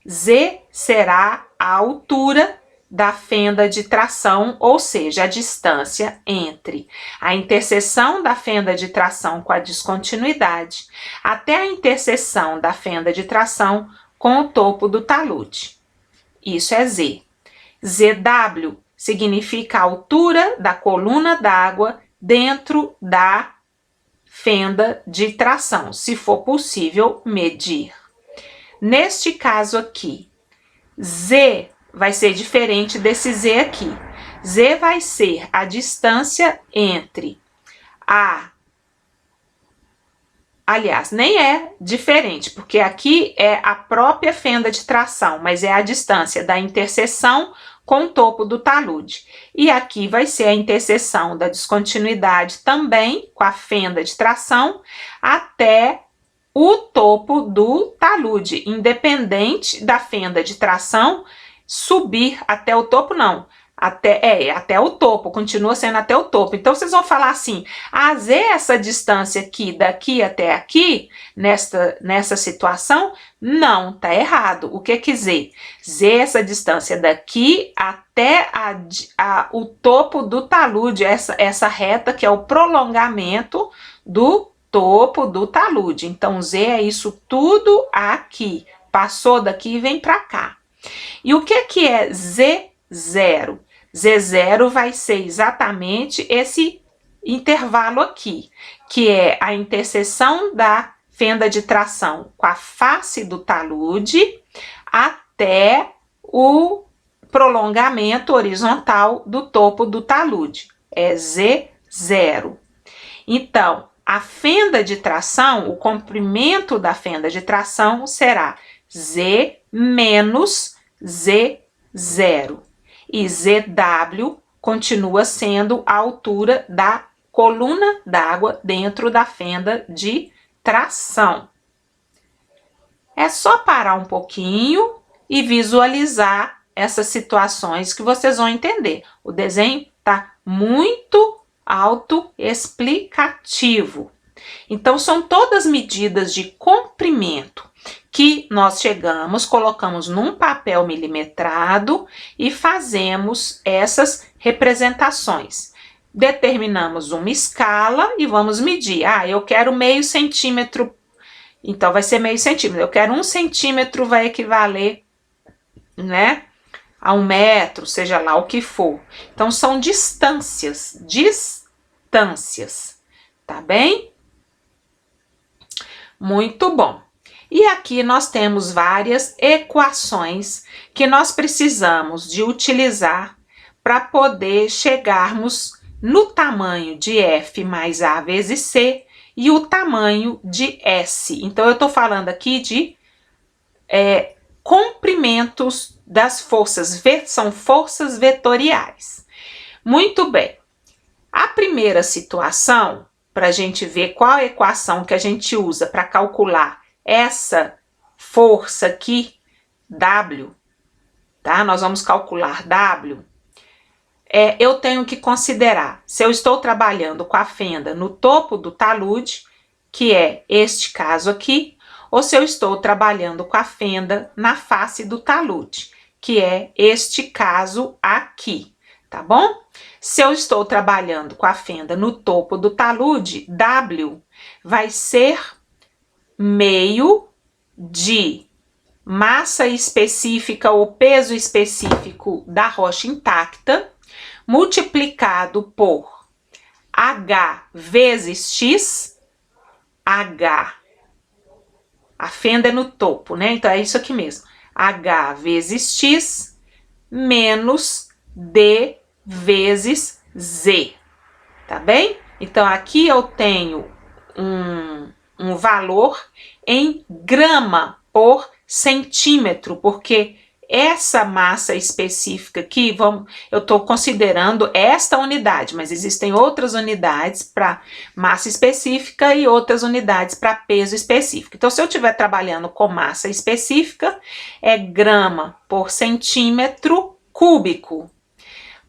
[SPEAKER 1] Z será a altura da fenda de tração, ou seja, a distância entre a interseção da fenda de tração com a descontinuidade até a interseção da fenda de tração com o topo do talude. Isso é Z. ZW significa a altura da coluna d'água dentro da fenda de tração, se for possível medir. Neste caso aqui, Z vai ser diferente desse Z aqui. Z vai ser a distância entre aliás, nem é diferente, porque aqui é a própria fenda de tração, mas é a distância da interseção com o topo do talude. E aqui vai ser a interseção da descontinuidade também com a fenda de tração até o topo do talude, independente da fenda de tração subir até o topo, não. Até o topo, continua sendo até o topo. Então, vocês vão falar assim, Z é essa distância aqui, daqui até aqui, nessa situação? Não, tá errado. O que é Z? Z é essa distância daqui até o topo do talude, essa reta que é o prolongamento do topo do talude. Então, Z é isso tudo aqui. Passou daqui e vem para cá. E o que é Z0? Z0 vai ser exatamente esse intervalo aqui, que é a interseção da fenda de tração com a face do talude até o prolongamento horizontal do topo do talude. É Z0. Então, a fenda de tração, o comprimento da fenda de tração será Z menos Z0. E ZW continua sendo a altura da coluna d'água dentro da fenda de tração. É só parar um pouquinho e visualizar essas situações que vocês vão entender. O desenho tá muito autoexplicativo. Então, são todas medidas de comprimento que nós chegamos, colocamos num papel milimetrado e fazemos essas representações. Determinamos uma escala e vamos medir. Ah, eu quero meio centímetro, então vai ser meio centímetro. Eu quero 1 centímetro, vai equivaler, né, a 1 metro, seja lá o que for. Então, são distâncias, tá bem? Muito bom. E aqui nós temos várias equações que nós precisamos de utilizar para poder chegarmos no tamanho de F mais A vezes C e o tamanho de S. Então, eu estou falando aqui de comprimentos das forças, são forças vetoriais. Muito bem. A primeira situação, para a gente ver qual a equação que a gente usa para calcular essa força aqui, W, tá? Nós vamos calcular W. Eu tenho que considerar se eu estou trabalhando com a fenda no topo do talude, que é este caso aqui, ou se eu estou trabalhando com a fenda na face do talude, que é este caso aqui, tá bom? Se eu estou trabalhando com a fenda no topo do talude, W vai ser meio de massa específica ou peso específico da rocha intacta, multiplicado por H vezes X, H, a fenda é no topo, né? Então, é isso aqui mesmo, H vezes X menos D vezes Z, tá bem? Então, aqui eu tenho um valor em grama por centímetro, porque essa massa específica aqui, eu estou considerando esta unidade, mas existem outras unidades para massa específica e outras unidades para peso específico. Então, se eu estiver trabalhando com massa específica, é grama por centímetro cúbico.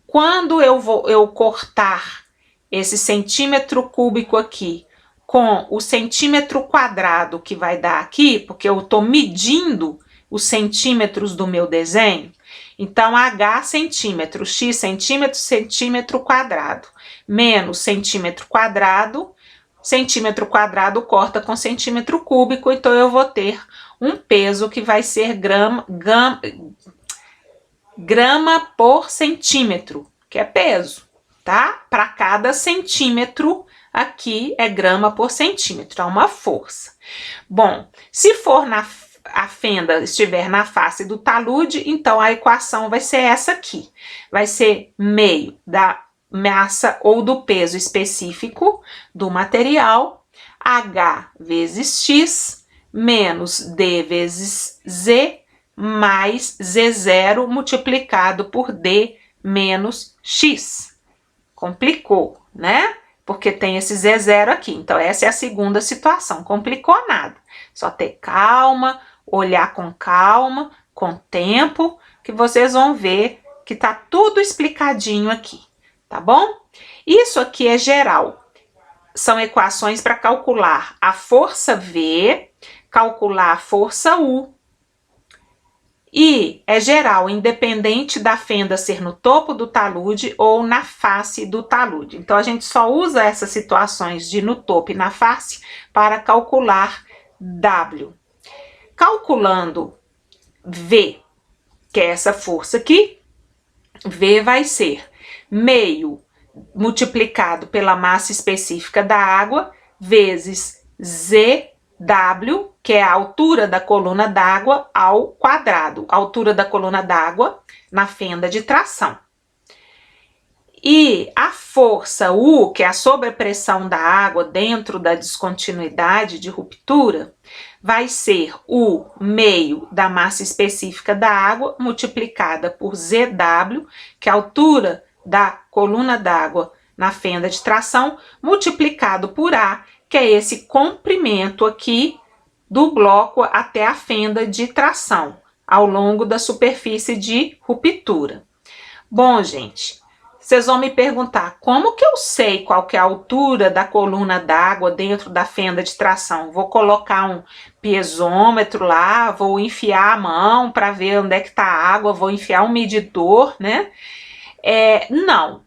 [SPEAKER 1] Quando eu cortar esse centímetro cúbico aqui com o centímetro quadrado que vai dar aqui, porque eu estou medindo os centímetros do meu desenho, então H centímetro, X centímetro, centímetro quadrado, menos centímetro quadrado corta com centímetro cúbico, então eu vou ter um peso que vai ser grama por centímetro, que é peso, tá? Para cada centímetro aqui é grama por centímetro, é uma força. Bom, se for a fenda estiver na face do talude, então a equação vai ser essa aqui. Vai ser meio da massa ou do peso específico do material, H vezes X, menos D vezes Z, mais Z0 multiplicado por D menos X. Complicou, né? Porque tem esse Z0 aqui. Então, essa é a segunda situação. Complicou nada. Só ter calma, olhar com calma, com tempo, que vocês vão ver que tá tudo explicadinho aqui, tá bom? Isso aqui é geral. São equações para calcular a força V, calcular a força U. E é geral, independente da fenda ser no topo do talude ou na face do talude. Então, a gente só usa essas situações de no topo e na face para calcular W. Calculando V, que é essa força aqui, V vai ser meio multiplicado pela massa específica da água, vezes ZW, que é a altura da coluna d'água ao quadrado, a altura da coluna d'água na fenda de tração. E a força U, que é a sobrepressão da água dentro da descontinuidade de ruptura, vai ser o meio da massa específica da água multiplicada por ZW, que é a altura da coluna d'água na fenda de tração, multiplicado por A, que é esse comprimento aqui do bloco até a fenda de tração, ao longo da superfície de ruptura. Bom, gente, vocês vão me perguntar, como que eu sei qual que é a altura da coluna d'água dentro da fenda de tração? Vou colocar um piezômetro lá, vou enfiar a mão para ver onde é que está a água, vou enfiar um medidor, né? Não.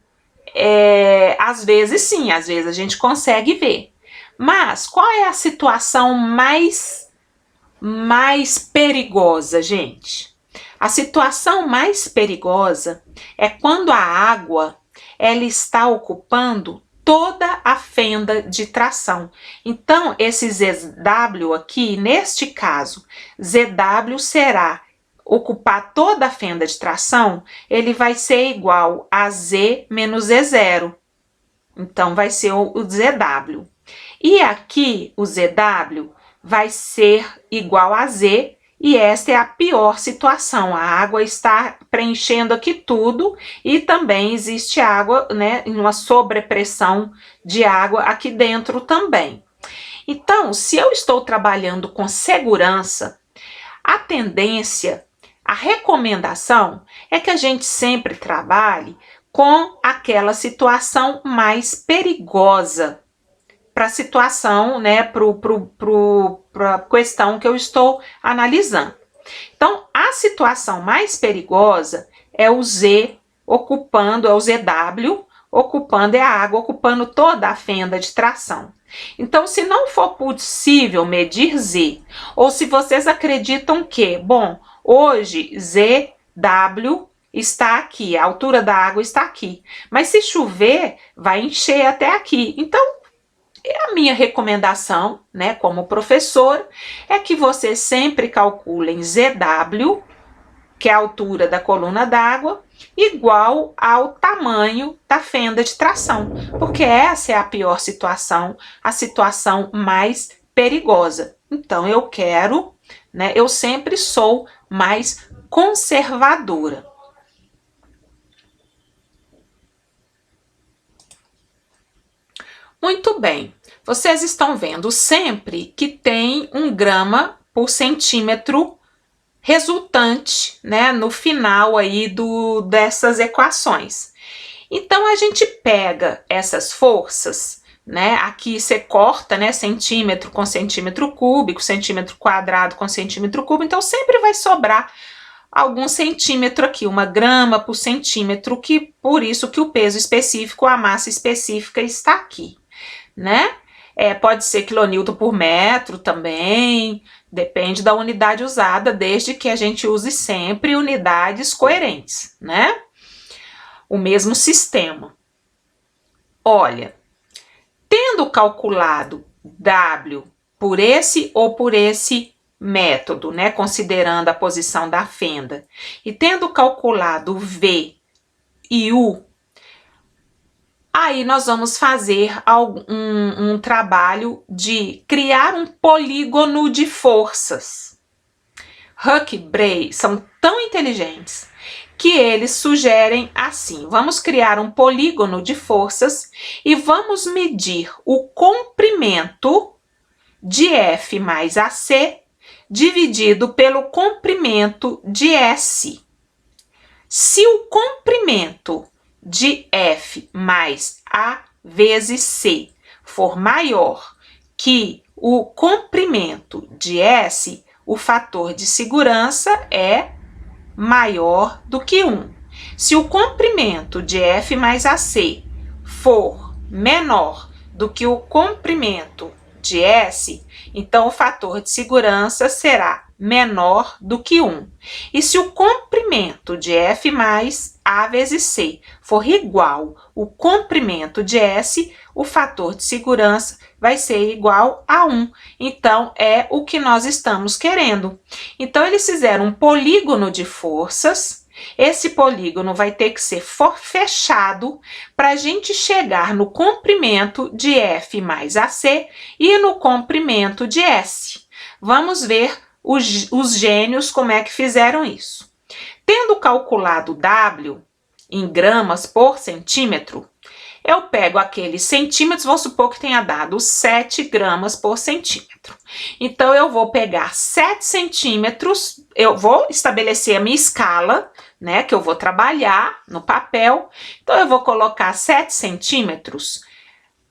[SPEAKER 1] Às vezes sim, às vezes a gente consegue ver. Mas qual é a situação mais perigosa, gente? A situação mais perigosa é quando a água ela está ocupando toda a fenda de tração. Então, esse ZW aqui, neste caso, ZW será ocupar toda a fenda de tração, ele vai ser igual a Z menos Z0. Então, vai ser o ZW. E aqui, o ZW vai ser igual a Z, e esta é a pior situação. A água está preenchendo aqui tudo e também existe água, né, uma sobrepressão de água aqui dentro também. Então, se eu estou trabalhando com segurança, a tendência, a recomendação é que a gente sempre trabalhe com aquela situação mais perigosa, para a situação, né, para a questão que eu estou analisando. Então, a situação mais perigosa é o Z ocupando, é o ZW ocupando, é a água ocupando toda a fenda de tração. Então, se não for possível medir Z, ou se vocês acreditam que, bom, hoje ZW está aqui, a altura da água está aqui, mas se chover, vai encher até aqui. Então, a minha recomendação, né, como professor, é que vocês sempre calculem ZW, que é a altura da coluna d'água, igual ao tamanho da fenda de tração, porque essa é a pior situação, a situação mais perigosa. Então, eu quero, né, eu sempre sou mais conservadora. Muito bem, vocês estão vendo sempre que tem 1 grama por centímetro resultante, né, no final aí dessas equações. Então, a gente pega essas forças, né, aqui você corta, né, centímetro com centímetro cúbico, centímetro quadrado com centímetro cúbico, então sempre vai sobrar algum centímetro aqui, 1 grama por centímetro, que por isso que o peso específico, a massa específica está aqui, né? Pode ser quilonewton por metro também, depende da unidade usada, desde que a gente use sempre unidades coerentes, né? O mesmo sistema. Olha, tendo calculado W por esse ou por esse método, né, considerando a posição da fenda, e tendo calculado V e U, aí nós vamos fazer um trabalho de criar um polígono de forças. Huck e Bray são tão inteligentes que eles sugerem assim: vamos criar um polígono de forças e vamos medir o comprimento de F mais AC dividido pelo comprimento de S. Se o comprimento de F mais A vezes C for maior que o comprimento de S, o fator de segurança é maior do que 1. Se o comprimento de F mais AC for menor do que o comprimento de S, então o fator de segurança será menor do que 1. E se o comprimento de F mais A vezes C for igual ao comprimento de S, o fator de segurança vai ser igual a 1. Então, é o que nós estamos querendo. Então, eles fizeram um polígono de forças. Esse polígono vai ter que ser fechado para a gente chegar no comprimento de F mais AC e no comprimento de S. Vamos ver os gênios como é que fizeram isso. Tendo calculado W em gramas por centímetro, eu pego aqueles centímetros, vamos supor que tenha dado 7 gramas por centímetro. Então, eu vou pegar 7 centímetros, eu vou estabelecer a minha escala, né, que eu vou trabalhar no papel. Então, eu vou colocar 7 centímetros,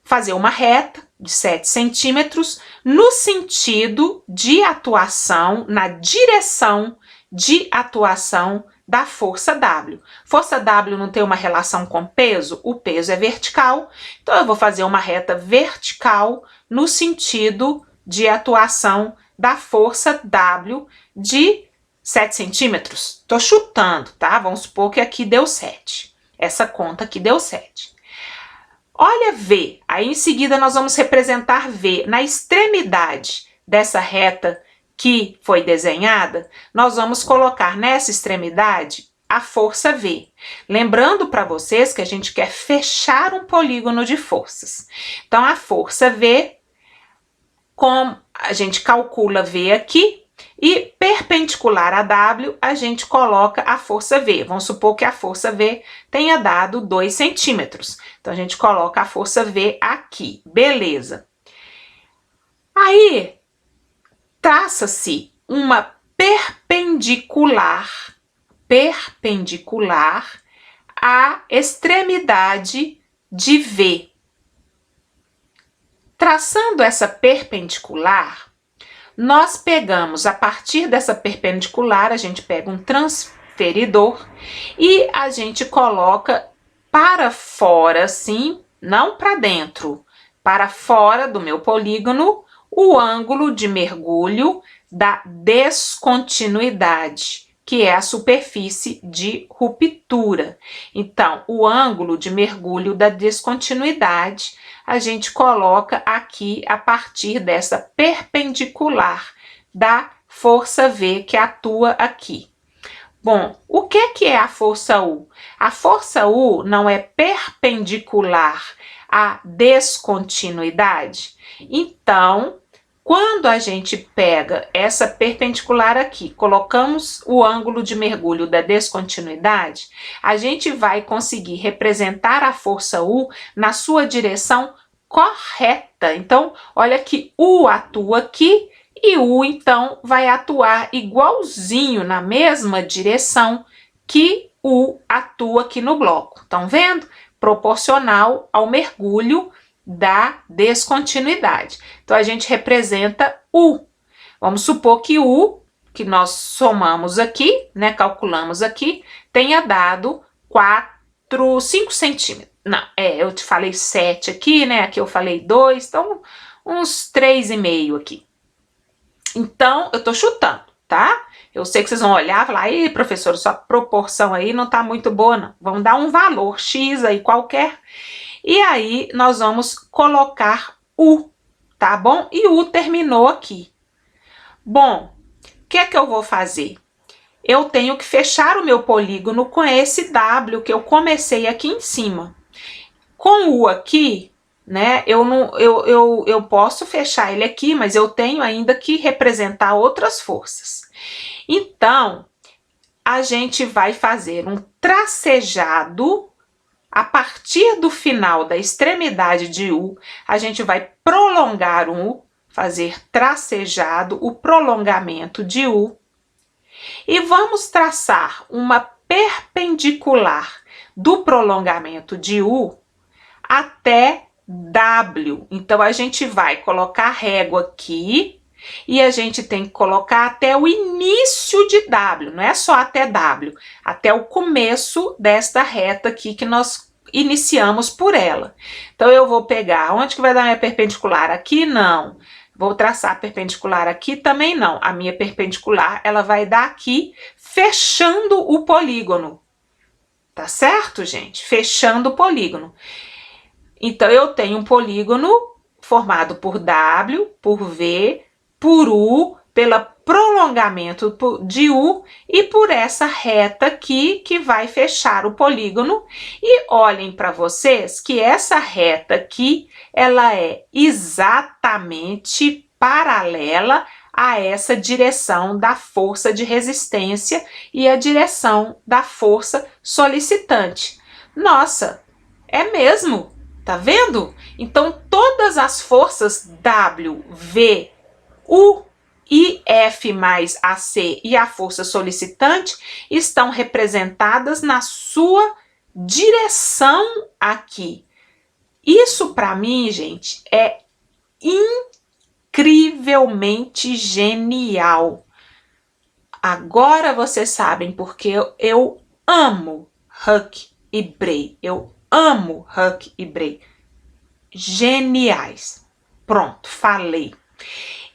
[SPEAKER 1] fazer uma reta de 7 centímetros no sentido de atuação, na direção de atuação da força W. Força W não tem uma relação com peso? O peso é vertical, então eu vou fazer uma reta vertical no sentido de atuação da força W de 7 centímetros. Tô chutando, tá? Vamos supor que aqui deu 7. Essa conta aqui deu 7. Olha V, aí em seguida nós vamos representar V. Na extremidade dessa reta que foi desenhada, nós vamos colocar nessa extremidade a força V. Lembrando para vocês que a gente quer fechar um polígono de forças. Então, a força V, a gente calcula V aqui, e perpendicular a W, a gente coloca a força V. Vamos supor que a força V tenha dado 2 centímetros. Então, a gente coloca a força V aqui. Beleza. Aí, traça-se uma perpendicular à extremidade de V. Traçando essa perpendicular, nós pegamos, a partir dessa perpendicular, a gente pega um transferidor e a gente coloca para fora, assim, não para dentro, para fora do meu polígono, o ângulo de mergulho da descontinuidade, que é a superfície de ruptura. Então, o ângulo de mergulho da descontinuidade a gente coloca aqui a partir dessa perpendicular da força V que atua aqui. Bom, o que é a força U? A força U não é perpendicular à descontinuidade? Então, quando a gente pega essa perpendicular aqui, colocamos o ângulo de mergulho da descontinuidade, a gente vai conseguir representar a força U na sua direção correta. Então, olha que U atua aqui e U, então, vai atuar igualzinho na mesma direção que U atua aqui no bloco. Estão vendo? Proporcional ao mergulho da descontinuidade. Então, a gente representa U. Vamos supor que U, que nós somamos aqui, né, calculamos aqui, tenha dado 5 centímetros. Não, eu te falei 7 aqui, né, aqui eu falei 2, então uns 3,5 aqui. Então, eu tô chutando, tá? Eu sei que vocês vão olhar e falar, aí, professor, sua proporção aí não tá muito boa, não. Vamos dar um valor X aí qualquer. E aí, nós vamos colocar U, tá bom? E U terminou aqui. Bom, o que é que eu vou fazer? Eu tenho que fechar o meu polígono com esse W que eu comecei aqui em cima. Com U aqui, né, eu posso fechar ele aqui, mas eu tenho ainda que representar outras forças. Então, a gente vai fazer um tracejado. A partir do final da extremidade de U, a gente vai prolongar um U, fazer tracejado, o prolongamento de U. E vamos traçar uma perpendicular do prolongamento de U até W. Então, a gente vai colocar a régua aqui e a gente tem que colocar até o início de W, não é só até W, até o começo desta reta aqui que nós iniciamos por ela. Então, eu vou pegar, onde que vai dar minha perpendicular? Aqui não. Vou traçar a perpendicular aqui também não. A minha perpendicular, ela vai dar aqui, fechando o polígono. Tá certo, gente? Fechando o polígono. Então, eu tenho um polígono formado por W, por V, por U, pelo prolongamento de U e por essa reta aqui que vai fechar o polígono. E olhem para vocês que essa reta aqui, ela é exatamente paralela a essa direção da força de resistência e a direção da força solicitante. Nossa, é mesmo? Tá vendo? Então, todas as forças W, V, U e F mais AC e a força solicitante estão representadas na sua direção aqui. Isso para mim, gente, é incrivelmente genial. Agora vocês sabem porque eu amo Huck e Bray. Eu amo Huck e Bray. Geniais. Pronto, falei.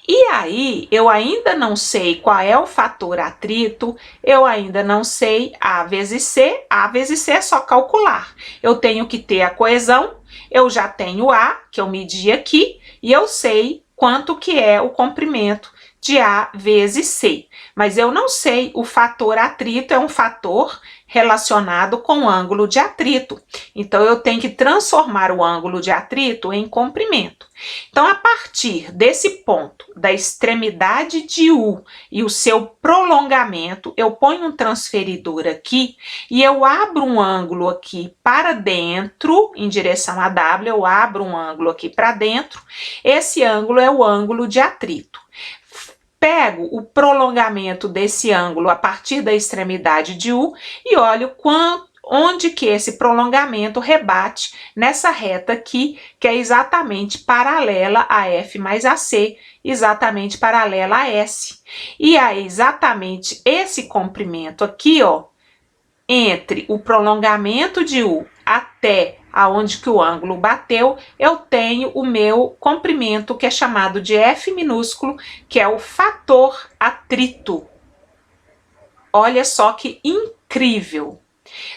[SPEAKER 1] E aí, eu ainda não sei qual é o fator atrito, eu ainda não sei A vezes C. A vezes C é só calcular. Eu tenho que ter a coesão, eu já tenho A, que eu medi aqui, e eu sei quanto que é o comprimento de A vezes C. Mas eu não sei o fator atrito, é um fator relacionado com o ângulo de atrito. Então, eu tenho que transformar o ângulo de atrito em comprimento. Então, a partir desse ponto, da extremidade de U e o seu prolongamento, eu ponho um transferidor aqui e eu abro um ângulo aqui para dentro, em direção a W, eu abro um ângulo aqui para dentro. Esse ângulo é o ângulo de atrito. Pego o prolongamento desse ângulo a partir da extremidade de U e olho onde que esse prolongamento rebate nessa reta aqui, que é exatamente paralela a F mais AC, exatamente paralela a S. E é exatamente esse comprimento aqui, ó, entre o prolongamento de U até aonde que o ângulo bateu, eu tenho o meu comprimento, que é chamado de F minúsculo, que é o fator atrito. Olha só que incrível!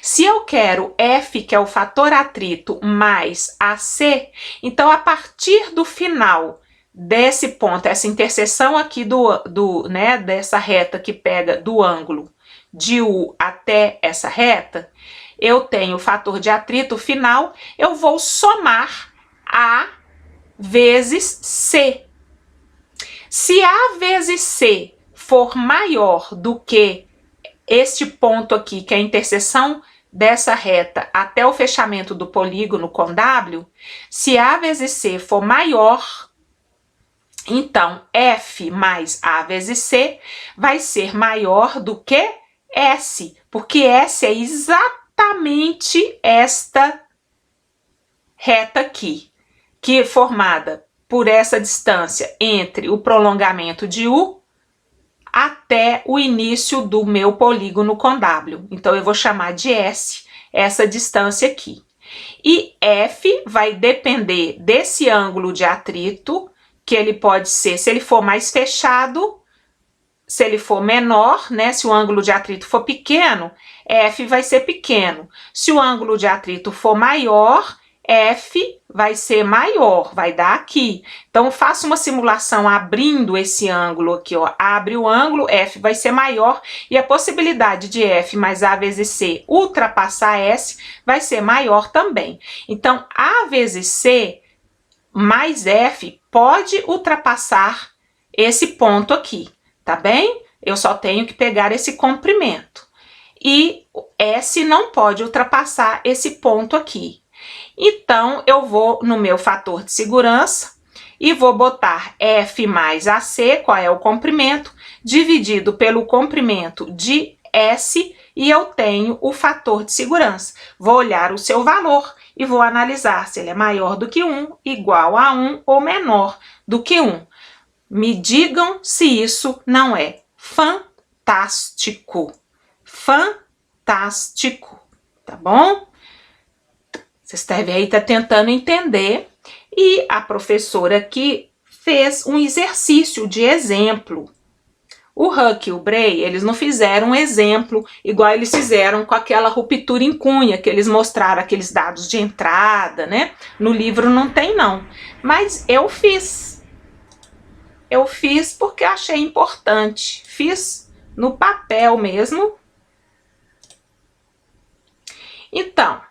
[SPEAKER 1] Se eu quero F, que é o fator atrito, mais AC, então a partir do final desse ponto, essa interseção aqui dessa reta que pega do ângulo de U até essa reta, eu tenho o fator de atrito final, eu vou somar A vezes C. Se A vezes C for maior do que este ponto aqui, que é a interseção dessa reta até o fechamento do polígono com W, se A vezes C for maior, então F mais A vezes C vai ser maior do que S, porque S é exatamente esta reta aqui, que é formada por essa distância entre o prolongamento de U até o início do meu polígono com W. Então, eu vou chamar de S essa distância aqui. E F vai depender desse ângulo de atrito, que ele pode ser, se ele for mais fechado, se ele for menor, né? Se o ângulo de atrito for pequeno, F vai ser pequeno. Se o ângulo de atrito for maior, F vai ser maior, vai dar aqui. Então, faço uma simulação abrindo esse ângulo aqui, ó. Abre o ângulo, F vai ser maior e a possibilidade de F mais A vezes C ultrapassar S vai ser maior também. Então, A vezes C mais F pode ultrapassar esse ponto aqui, tá bem? Eu só tenho que pegar esse comprimento. E S não pode ultrapassar esse ponto aqui. Então, eu vou no meu fator de segurança e vou botar F mais AC, qual é o comprimento, dividido pelo comprimento de S, e eu tenho o fator de segurança. Vou olhar o seu valor e vou analisar se ele é maior do que 1, igual a 1 ou menor do que 1. Me digam se isso não é fantástico. Fantástico, tá bom? Vocês devem aí estar tentando entender. E a professora aqui fez um exercício de exemplo. O Huck e o Bray, eles não fizeram um exemplo igual eles fizeram com aquela ruptura em cunha, que eles mostraram aqueles dados de entrada, né? No livro não tem, não. Mas eu fiz. Eu fiz porque achei importante. Fiz no papel mesmo. Então,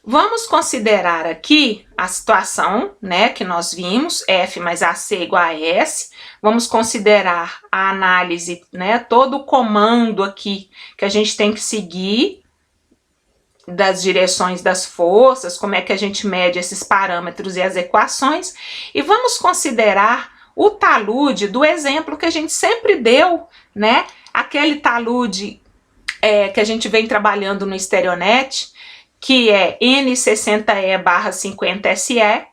[SPEAKER 1] vamos considerar aqui a situação, né, que nós vimos, F mais AC igual a S. Vamos considerar a análise, né, todo o comando aqui que a gente tem que seguir das direções das forças, como é que a gente mede esses parâmetros e as equações, e vamos considerar o talude do exemplo que a gente sempre deu, né? Aquele talude que a gente vem trabalhando no Estereonet, que é N60E/50SE,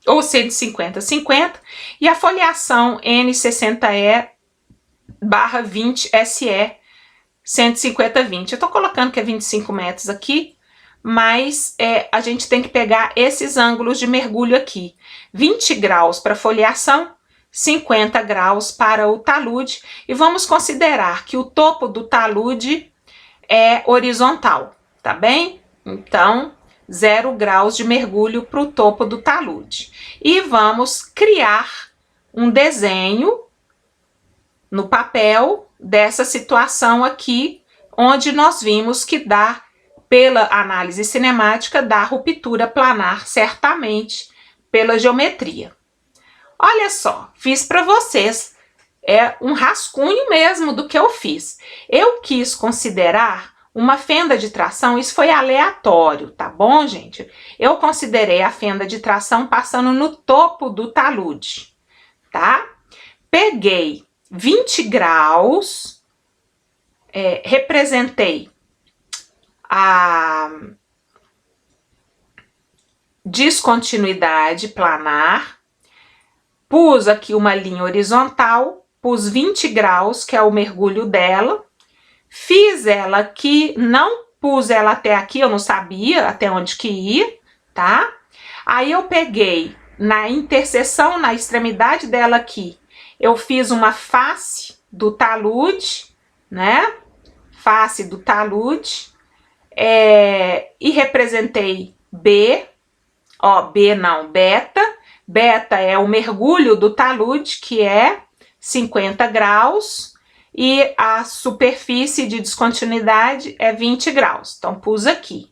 [SPEAKER 1] ou 150/50, e a foliação N60E/20SE, 150/20. Eu tô colocando que é 25 metros aqui, mas a gente tem que pegar esses ângulos de mergulho aqui. 20 graus para foliação, 50 graus para o talude, e vamos considerar que o topo do talude é horizontal, tá bem? Então, 0 graus de mergulho para o topo do talude. E vamos criar um desenho no papel dessa situação aqui, onde nós vimos que dá, pela análise cinemática, dá ruptura planar, certamente, pela geometria. Olha só, fiz para vocês, um rascunho mesmo do que eu fiz. Eu quis considerar uma fenda de tração, isso foi aleatório, tá bom, gente? Eu considerei a fenda de tração passando no topo do talude, tá? Peguei 20 graus, representei a descontinuidade planar, pus aqui uma linha horizontal, pus 20 graus, que é o mergulho dela, fiz ela aqui, não pus ela até aqui, eu não sabia até onde que ia, tá? Aí eu peguei na interseção, na extremidade dela aqui, eu fiz uma face do talude, né? Face do talude, e representei B, B não, beta. Beta é o mergulho do talude, que é 50 graus, e a superfície de descontinuidade é 20 graus. Então, pus aqui.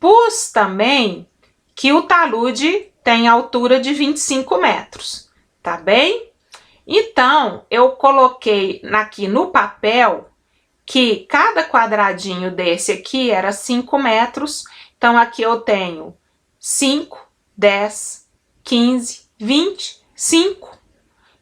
[SPEAKER 1] Pus também que o talude tem altura de 25 metros, tá bem? Então, eu coloquei aqui no papel que cada quadradinho desse aqui era 5 metros. Então, aqui eu tenho 5, 10, 15, 20, 5.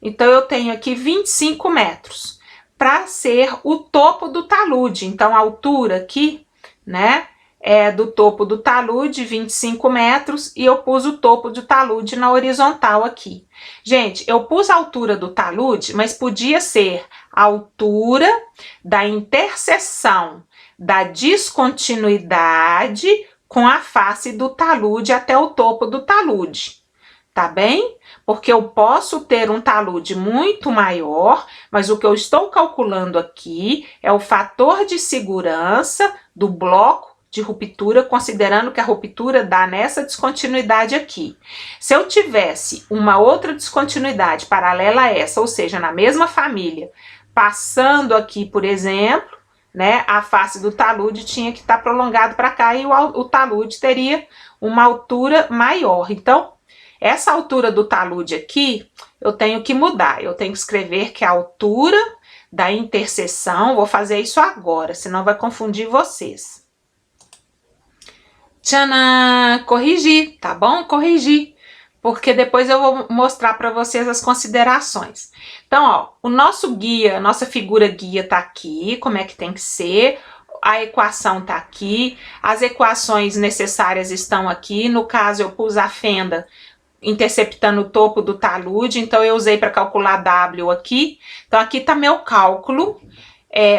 [SPEAKER 1] Então, eu tenho aqui 25 metros para ser o topo do talude. Então, a altura aqui, né, é do topo do talude, 25 metros, e eu pus o topo do talude na horizontal aqui. Gente, eu pus a altura do talude, mas podia ser a altura da interseção da descontinuidade com a face do talude até o topo do talude, tá bem? Porque eu posso ter um talude muito maior, mas o que eu estou calculando aqui é o fator de segurança do bloco de ruptura, considerando que a ruptura dá nessa descontinuidade aqui. Se eu tivesse uma outra descontinuidade paralela a essa, ou seja, na mesma família, passando aqui, por exemplo, né, a face do talude tinha que estar prolongado para cá e o talude teria uma altura maior. Então, essa altura do talude aqui, eu tenho que mudar. Eu tenho que escrever que a altura da interseção, vou fazer isso agora, senão vai confundir vocês. Tchanã! Corrigi, tá bom? Corrigi, porque depois eu vou mostrar para vocês as considerações. Então, ó, o nosso guia, nossa figura guia tá aqui, como é que tem que ser, a equação tá aqui, as equações necessárias estão aqui. No caso, eu pus a fenda interceptando o topo do talude, então eu usei para calcular W aqui. Então, aqui tá meu cálculo.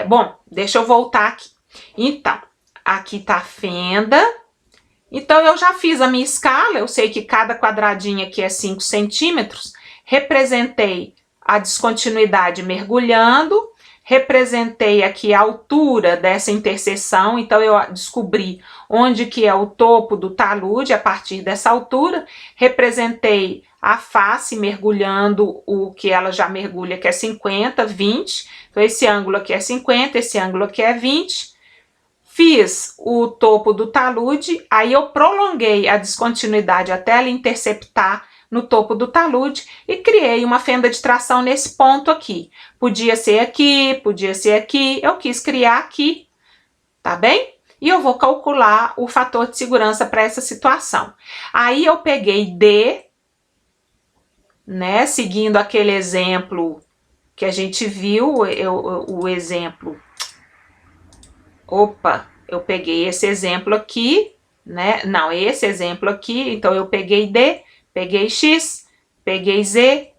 [SPEAKER 1] Bom, deixa eu voltar aqui. Então, aqui tá a fenda. Então, eu já fiz a minha escala, eu sei que cada quadradinho aqui é 5 centímetros, representei a descontinuidade mergulhando, representei aqui a altura dessa interseção, então eu descobri onde que é o topo do talude a partir dessa altura, representei a face mergulhando o que ela já mergulha, que é 50, 20, então esse ângulo aqui é 50, esse ângulo aqui é 20, fiz o topo do talude, aí eu prolonguei a descontinuidade até ela interceptar no topo do talude e criei uma fenda de tração nesse ponto aqui. Podia ser aqui, podia ser aqui, eu quis criar aqui, tá bem? e eu vou calcular o fator de segurança para essa situação. Aí eu peguei D, né, seguindo aquele exemplo que a gente viu, o exemplo... Opa, eu peguei esse exemplo aqui, né? Não, esse exemplo aqui, então eu peguei D, peguei X, peguei Z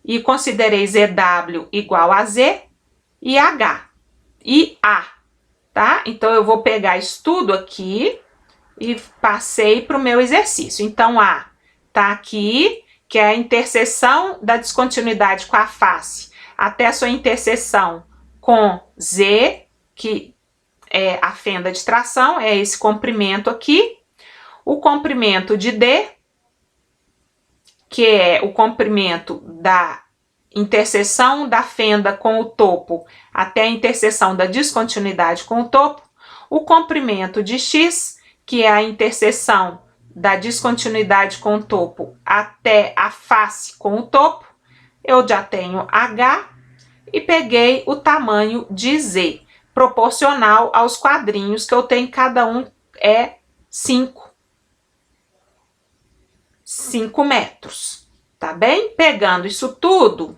[SPEAKER 1] e considerei ZW igual a Z e H e A, tá? Então eu vou pegar isso tudo aqui e passei para o meu exercício. Então A tá aqui, que é a interseção da descontinuidade com a face até a sua interseção com Z, que é a fenda de tração, é esse comprimento aqui. O comprimento de D, que é o comprimento da interseção da fenda com o topo até a interseção da descontinuidade com o topo. O comprimento de X, que é a interseção da descontinuidade com o topo até a face com o topo. Eu já tenho H e peguei o tamanho de Z, proporcional aos quadrinhos que eu tenho, cada um é 5 metros, tá bem? Pegando isso tudo,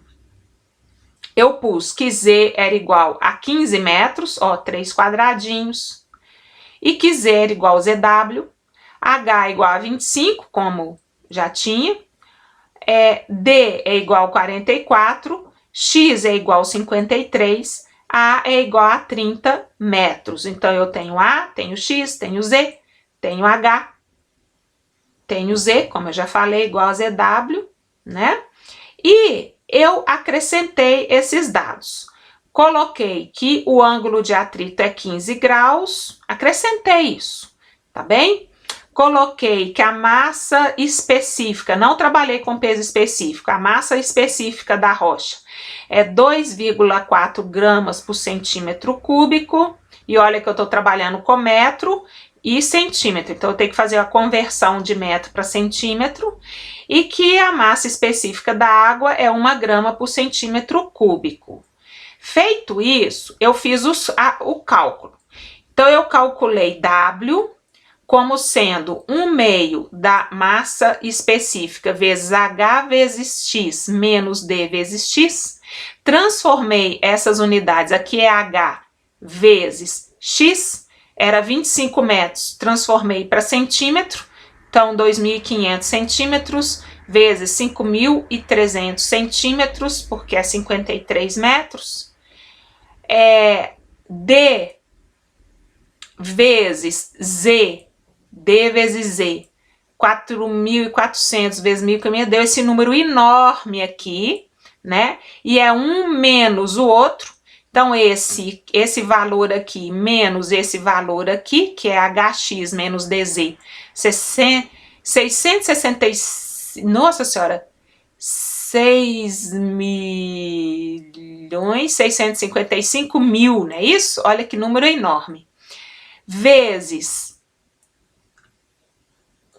[SPEAKER 1] eu pus que Z era igual a 15 metros, ó, 3 quadradinhos, e que Z era igual a ZW, H igual a 25, como já tinha, D é igual a 44, X é igual a 53, A é igual a 30 metros. Então, eu tenho A, tenho X, tenho Z, tenho H, tenho Z, como eu já falei, igual a ZW, né? E eu acrescentei esses dados. Coloquei que o ângulo de atrito é 15 graus, acrescentei isso, tá bem? Coloquei que a massa específica, não trabalhei com peso específico, a massa específica da rocha é 2,4 gramas por centímetro cúbico, e olha que eu estou trabalhando com metro e centímetro, então eu tenho que fazer a conversão de metro para centímetro, e que a massa específica da água é 1 grama por centímetro cúbico. Feito isso, eu fiz o cálculo. Então, eu calculei W como sendo 1/2 da massa específica vezes H vezes X menos D vezes X. Transformei essas unidades, aqui é H vezes X, era 25 metros, transformei para centímetro, então 2.500 centímetros vezes 5.300 centímetros, porque é 53 metros, D vezes Z, D vezes Z, 4.400 vezes 1.500, deu esse número enorme aqui, né? E é um menos o outro, então esse valor aqui menos esse valor aqui, que é HX menos DZ, 665, nossa senhora, 6.655.000, não é isso? Olha que número enorme. Vezes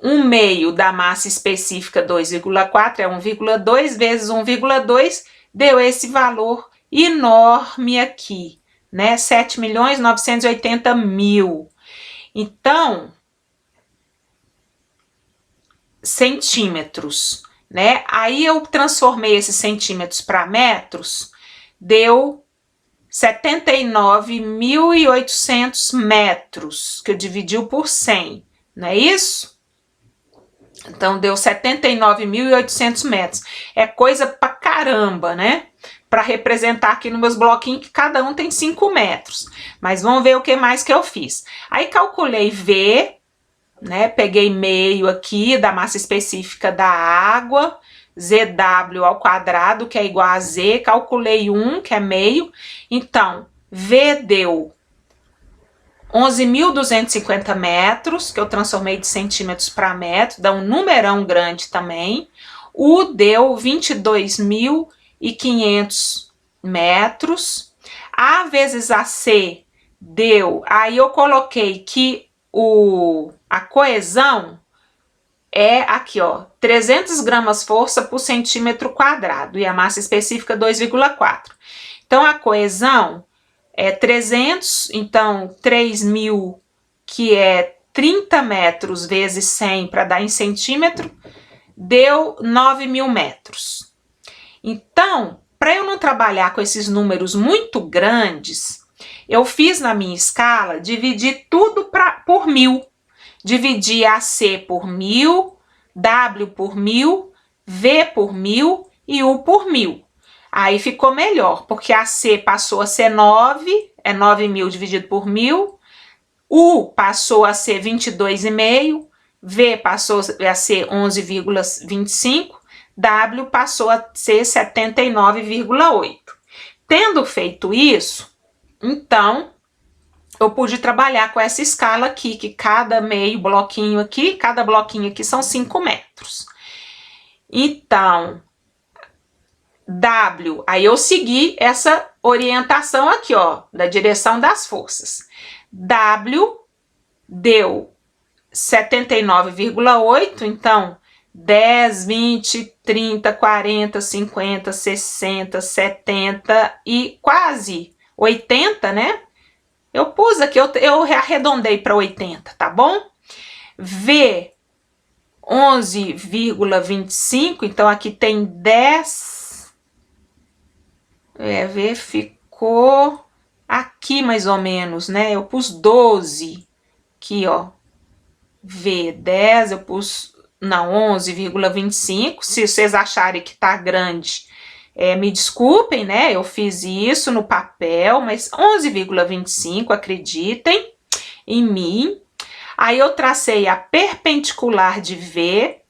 [SPEAKER 1] 1/2 da massa específica, 2,4, é 1,2 vezes 1,2, deu esse valor enorme aqui, né? 7.980.000. Então, centímetros, né? Aí eu transformei esses centímetros para metros, deu 79.800 metros, que eu dividi por 100, não é isso? Então, deu 79.800 metros. É coisa pra caramba, né? Para representar aqui nos meus bloquinhos, que cada um tem 5 metros. Mas vamos ver o que mais que eu fiz. Aí, calculei V, né? Peguei meio aqui da massa específica da água, ZW ao quadrado, que é igual a Z, calculei 1, que é meio. Então, V deu 11.250 metros, que eu transformei de centímetros para metro, dá um numerão grande também. U deu 22.500 metros. A vezes AC deu, aí eu coloquei que a coesão é aqui, ó, 300 gramas força por centímetro quadrado, e a massa específica 2,4. Então, a coesão é 300, então 3.500 que é 30 metros vezes 100 para dar em centímetro, deu 9.000 metros. Então, para eu não trabalhar com esses números muito grandes, eu fiz na minha escala, dividi tudo por 1.000. Dividi AC por 1.000, W por 1.000, V por 1.000 e U por 1.000. Aí ficou melhor, porque AC passou a ser 9, é 9.000 dividido por 1.000. U passou a ser 22,5, V passou a ser 11,25, W passou a ser 79,8. Tendo feito isso, então, eu pude trabalhar com essa escala aqui, que cada bloquinho aqui são 5 metros. Então, W, aí eu segui essa orientação aqui, ó, da direção das forças. W deu 79,8, então 10, 20, 30, 40, 50, 60, 70 e quase 80, né? Eu pus aqui, eu arredondei para 80, tá bom? V, 11,25, então aqui tem 10. V ficou aqui mais ou menos, né? Eu pus 12, aqui, ó. V, 10, eu pus, não, 11,25. Se vocês acharem que tá grande, me desculpem, né? Eu fiz isso no papel, mas 11,25, acreditem em mim. Aí eu tracei a perpendicular de V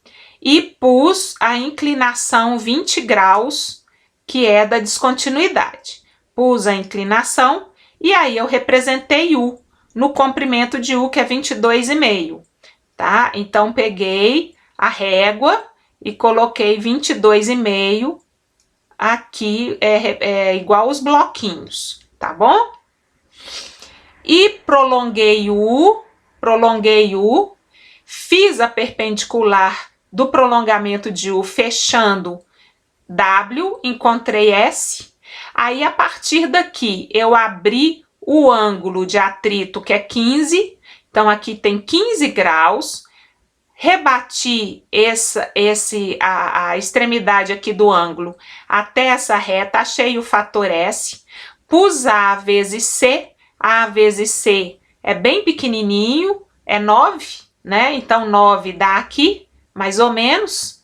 [SPEAKER 1] e pus a inclinação 20 graus, que é da descontinuidade. Pus a inclinação e aí eu representei U no comprimento de U, que é 22,5, tá? Então, peguei a régua e coloquei 22,5 aqui, igual os bloquinhos, tá bom? E prolonguei U, fiz a perpendicular do prolongamento de U fechando W, encontrei S. Aí, a partir daqui, eu abri o ângulo de atrito, que é 15. Então, aqui tem 15 graus. Rebati a extremidade aqui do ângulo até essa reta, achei o fator S. Pus A vezes C. A vezes C é bem pequenininho, é 9, né? Então, 9 dá aqui, mais ou menos.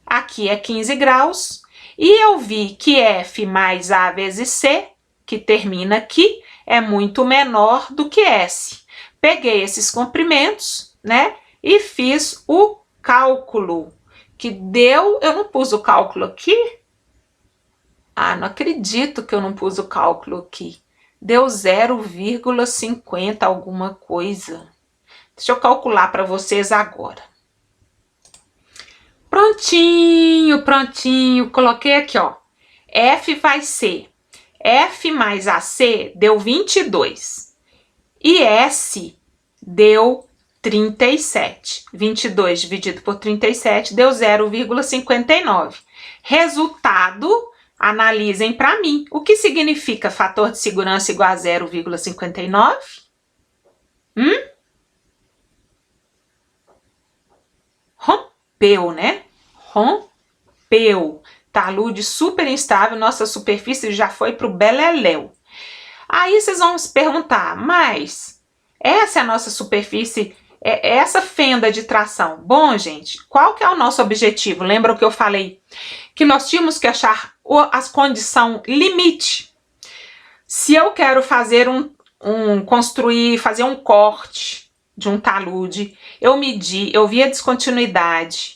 [SPEAKER 1] Aqui é 15 graus. E eu vi que F mais A vezes C, que termina aqui, é muito menor do que S. Peguei esses comprimentos, né? E fiz o cálculo, que deu... Eu não pus o cálculo aqui? Ah, não acredito que eu não pus o cálculo aqui. Deu 0,50 alguma coisa. Deixa eu calcular para vocês agora. Prontinho, prontinho. Coloquei aqui, ó. F vai ser... F mais AC deu 22. E S deu 37. 22 dividido por 37 deu 0,59. Resultado, analisem para mim. O que significa fator de segurança igual a 0,59? Rompeu, né? Rompeu. Talude super instável, nossa superfície já foi pro beleléu. Aí vocês vão se perguntar, mas essa é a nossa superfície, é essa fenda de tração. Bom, gente, qual que é o nosso objetivo? Lembra o que eu falei? Que nós tínhamos que achar as condições limite. Se eu quero fazer fazer um corte de um talude, eu medi, eu vi a descontinuidade,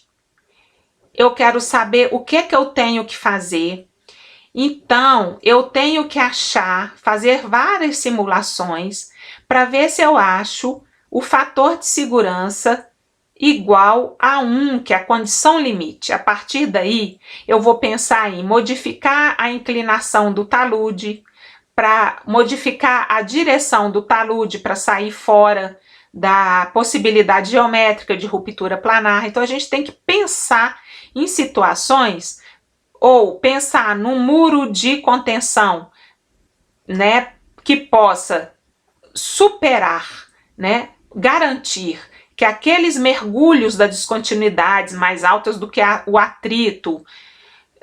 [SPEAKER 1] eu quero saber o que eu tenho que fazer. Então, eu tenho que fazer várias simulações para ver se eu acho o fator de segurança igual a 1, que é a condição limite. A partir daí, eu vou pensar em modificar a inclinação do talude, para modificar a direção do talude para sair fora da possibilidade geométrica de ruptura planar. Então, a gente tem que pensar em situações, ou pensar num muro de contenção, né, que possa superar, né, garantir que aqueles mergulhos das descontinuidades mais altas do que o atrito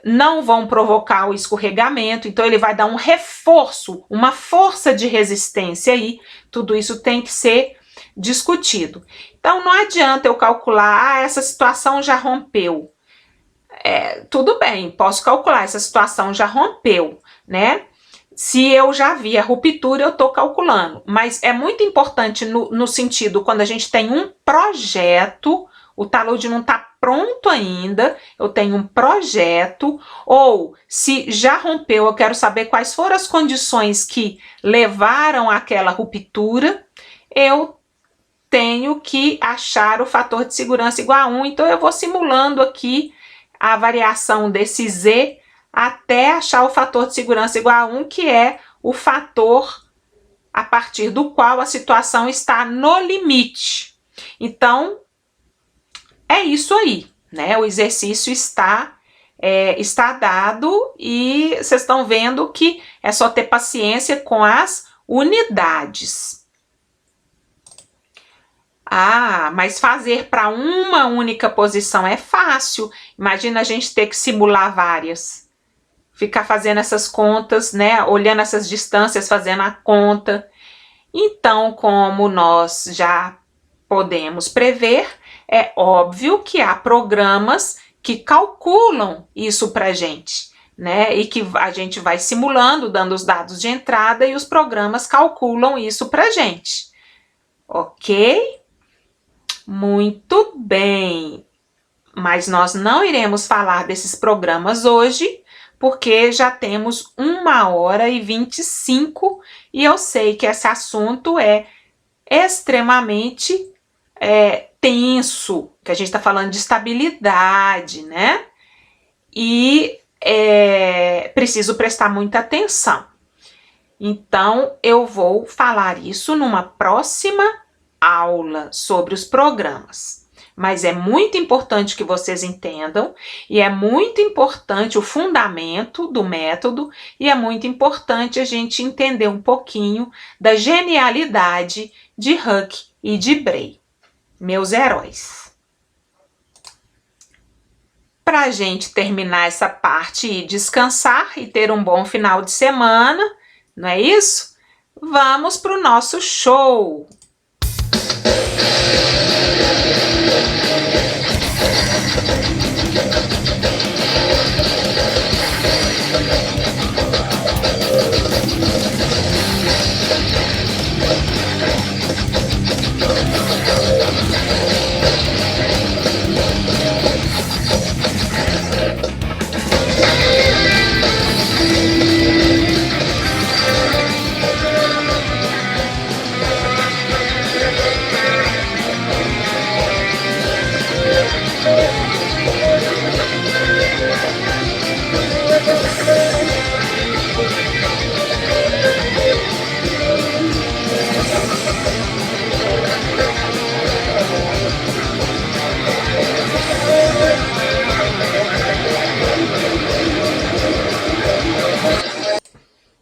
[SPEAKER 1] não vão provocar o escorregamento, então ele vai dar um reforço, uma força de resistência aí, tudo isso tem que ser discutido. Então não adianta eu calcular, essa situação já rompeu. Tudo bem, posso calcular, essa situação já rompeu, né? Se eu já vi a ruptura, eu estou calculando. Mas é muito importante no sentido, quando a gente tem um projeto, o talude não está pronto ainda, eu tenho um projeto, ou se já rompeu, eu quero saber quais foram as condições que levaram àquela ruptura, eu tenho que achar o fator de segurança igual a 1, então eu vou simulando aqui a variação desse Z até achar o fator de segurança igual a 1, que é o fator a partir do qual a situação está no limite. Então, é isso aí, né? O exercício está dado e vocês estão vendo que é só ter paciência com as unidades. Ah, mas fazer para uma única posição é fácil. Imagina a gente ter que simular várias. Ficar fazendo essas contas, né? Olhando essas distâncias, fazendo a conta. Então, como nós já podemos prever, é óbvio que há programas que calculam isso para a gente, né? E que a gente vai simulando, dando os dados de entrada e os programas calculam isso para a gente. Ok? Muito bem, mas nós não iremos falar desses programas hoje, porque já temos 1h25 e eu sei que esse assunto é extremamente tenso, que a gente está falando de estabilidade, né? E preciso prestar muita atenção. Então, eu vou falar isso numa próxima aula sobre os programas, mas é muito importante que vocês entendam e é muito importante o fundamento do método e é muito importante a gente entender um pouquinho da genialidade de Huck e de Bray, meus heróis. Para a gente terminar essa parte e descansar e ter um bom final de semana, não é isso? Vamos para o nosso show!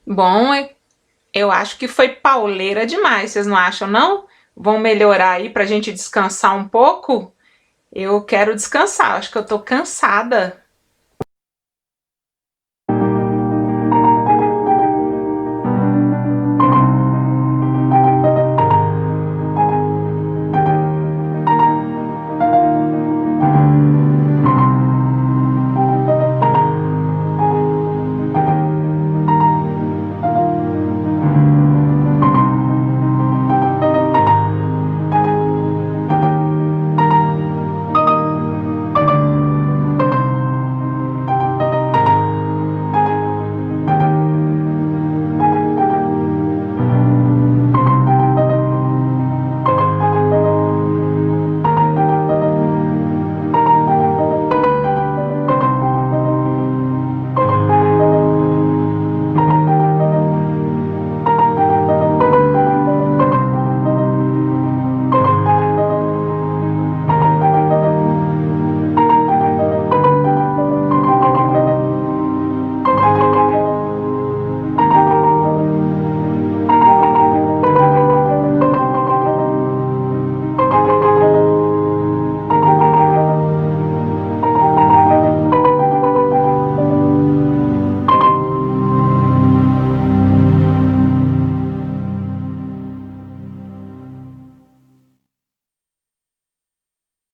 [SPEAKER 1] Bom, eu acho que foi pauleira demais, vocês não acham, não? Vão melhorar aí pra gente descansar um pouco? Eu quero descansar, acho que eu tô cansada.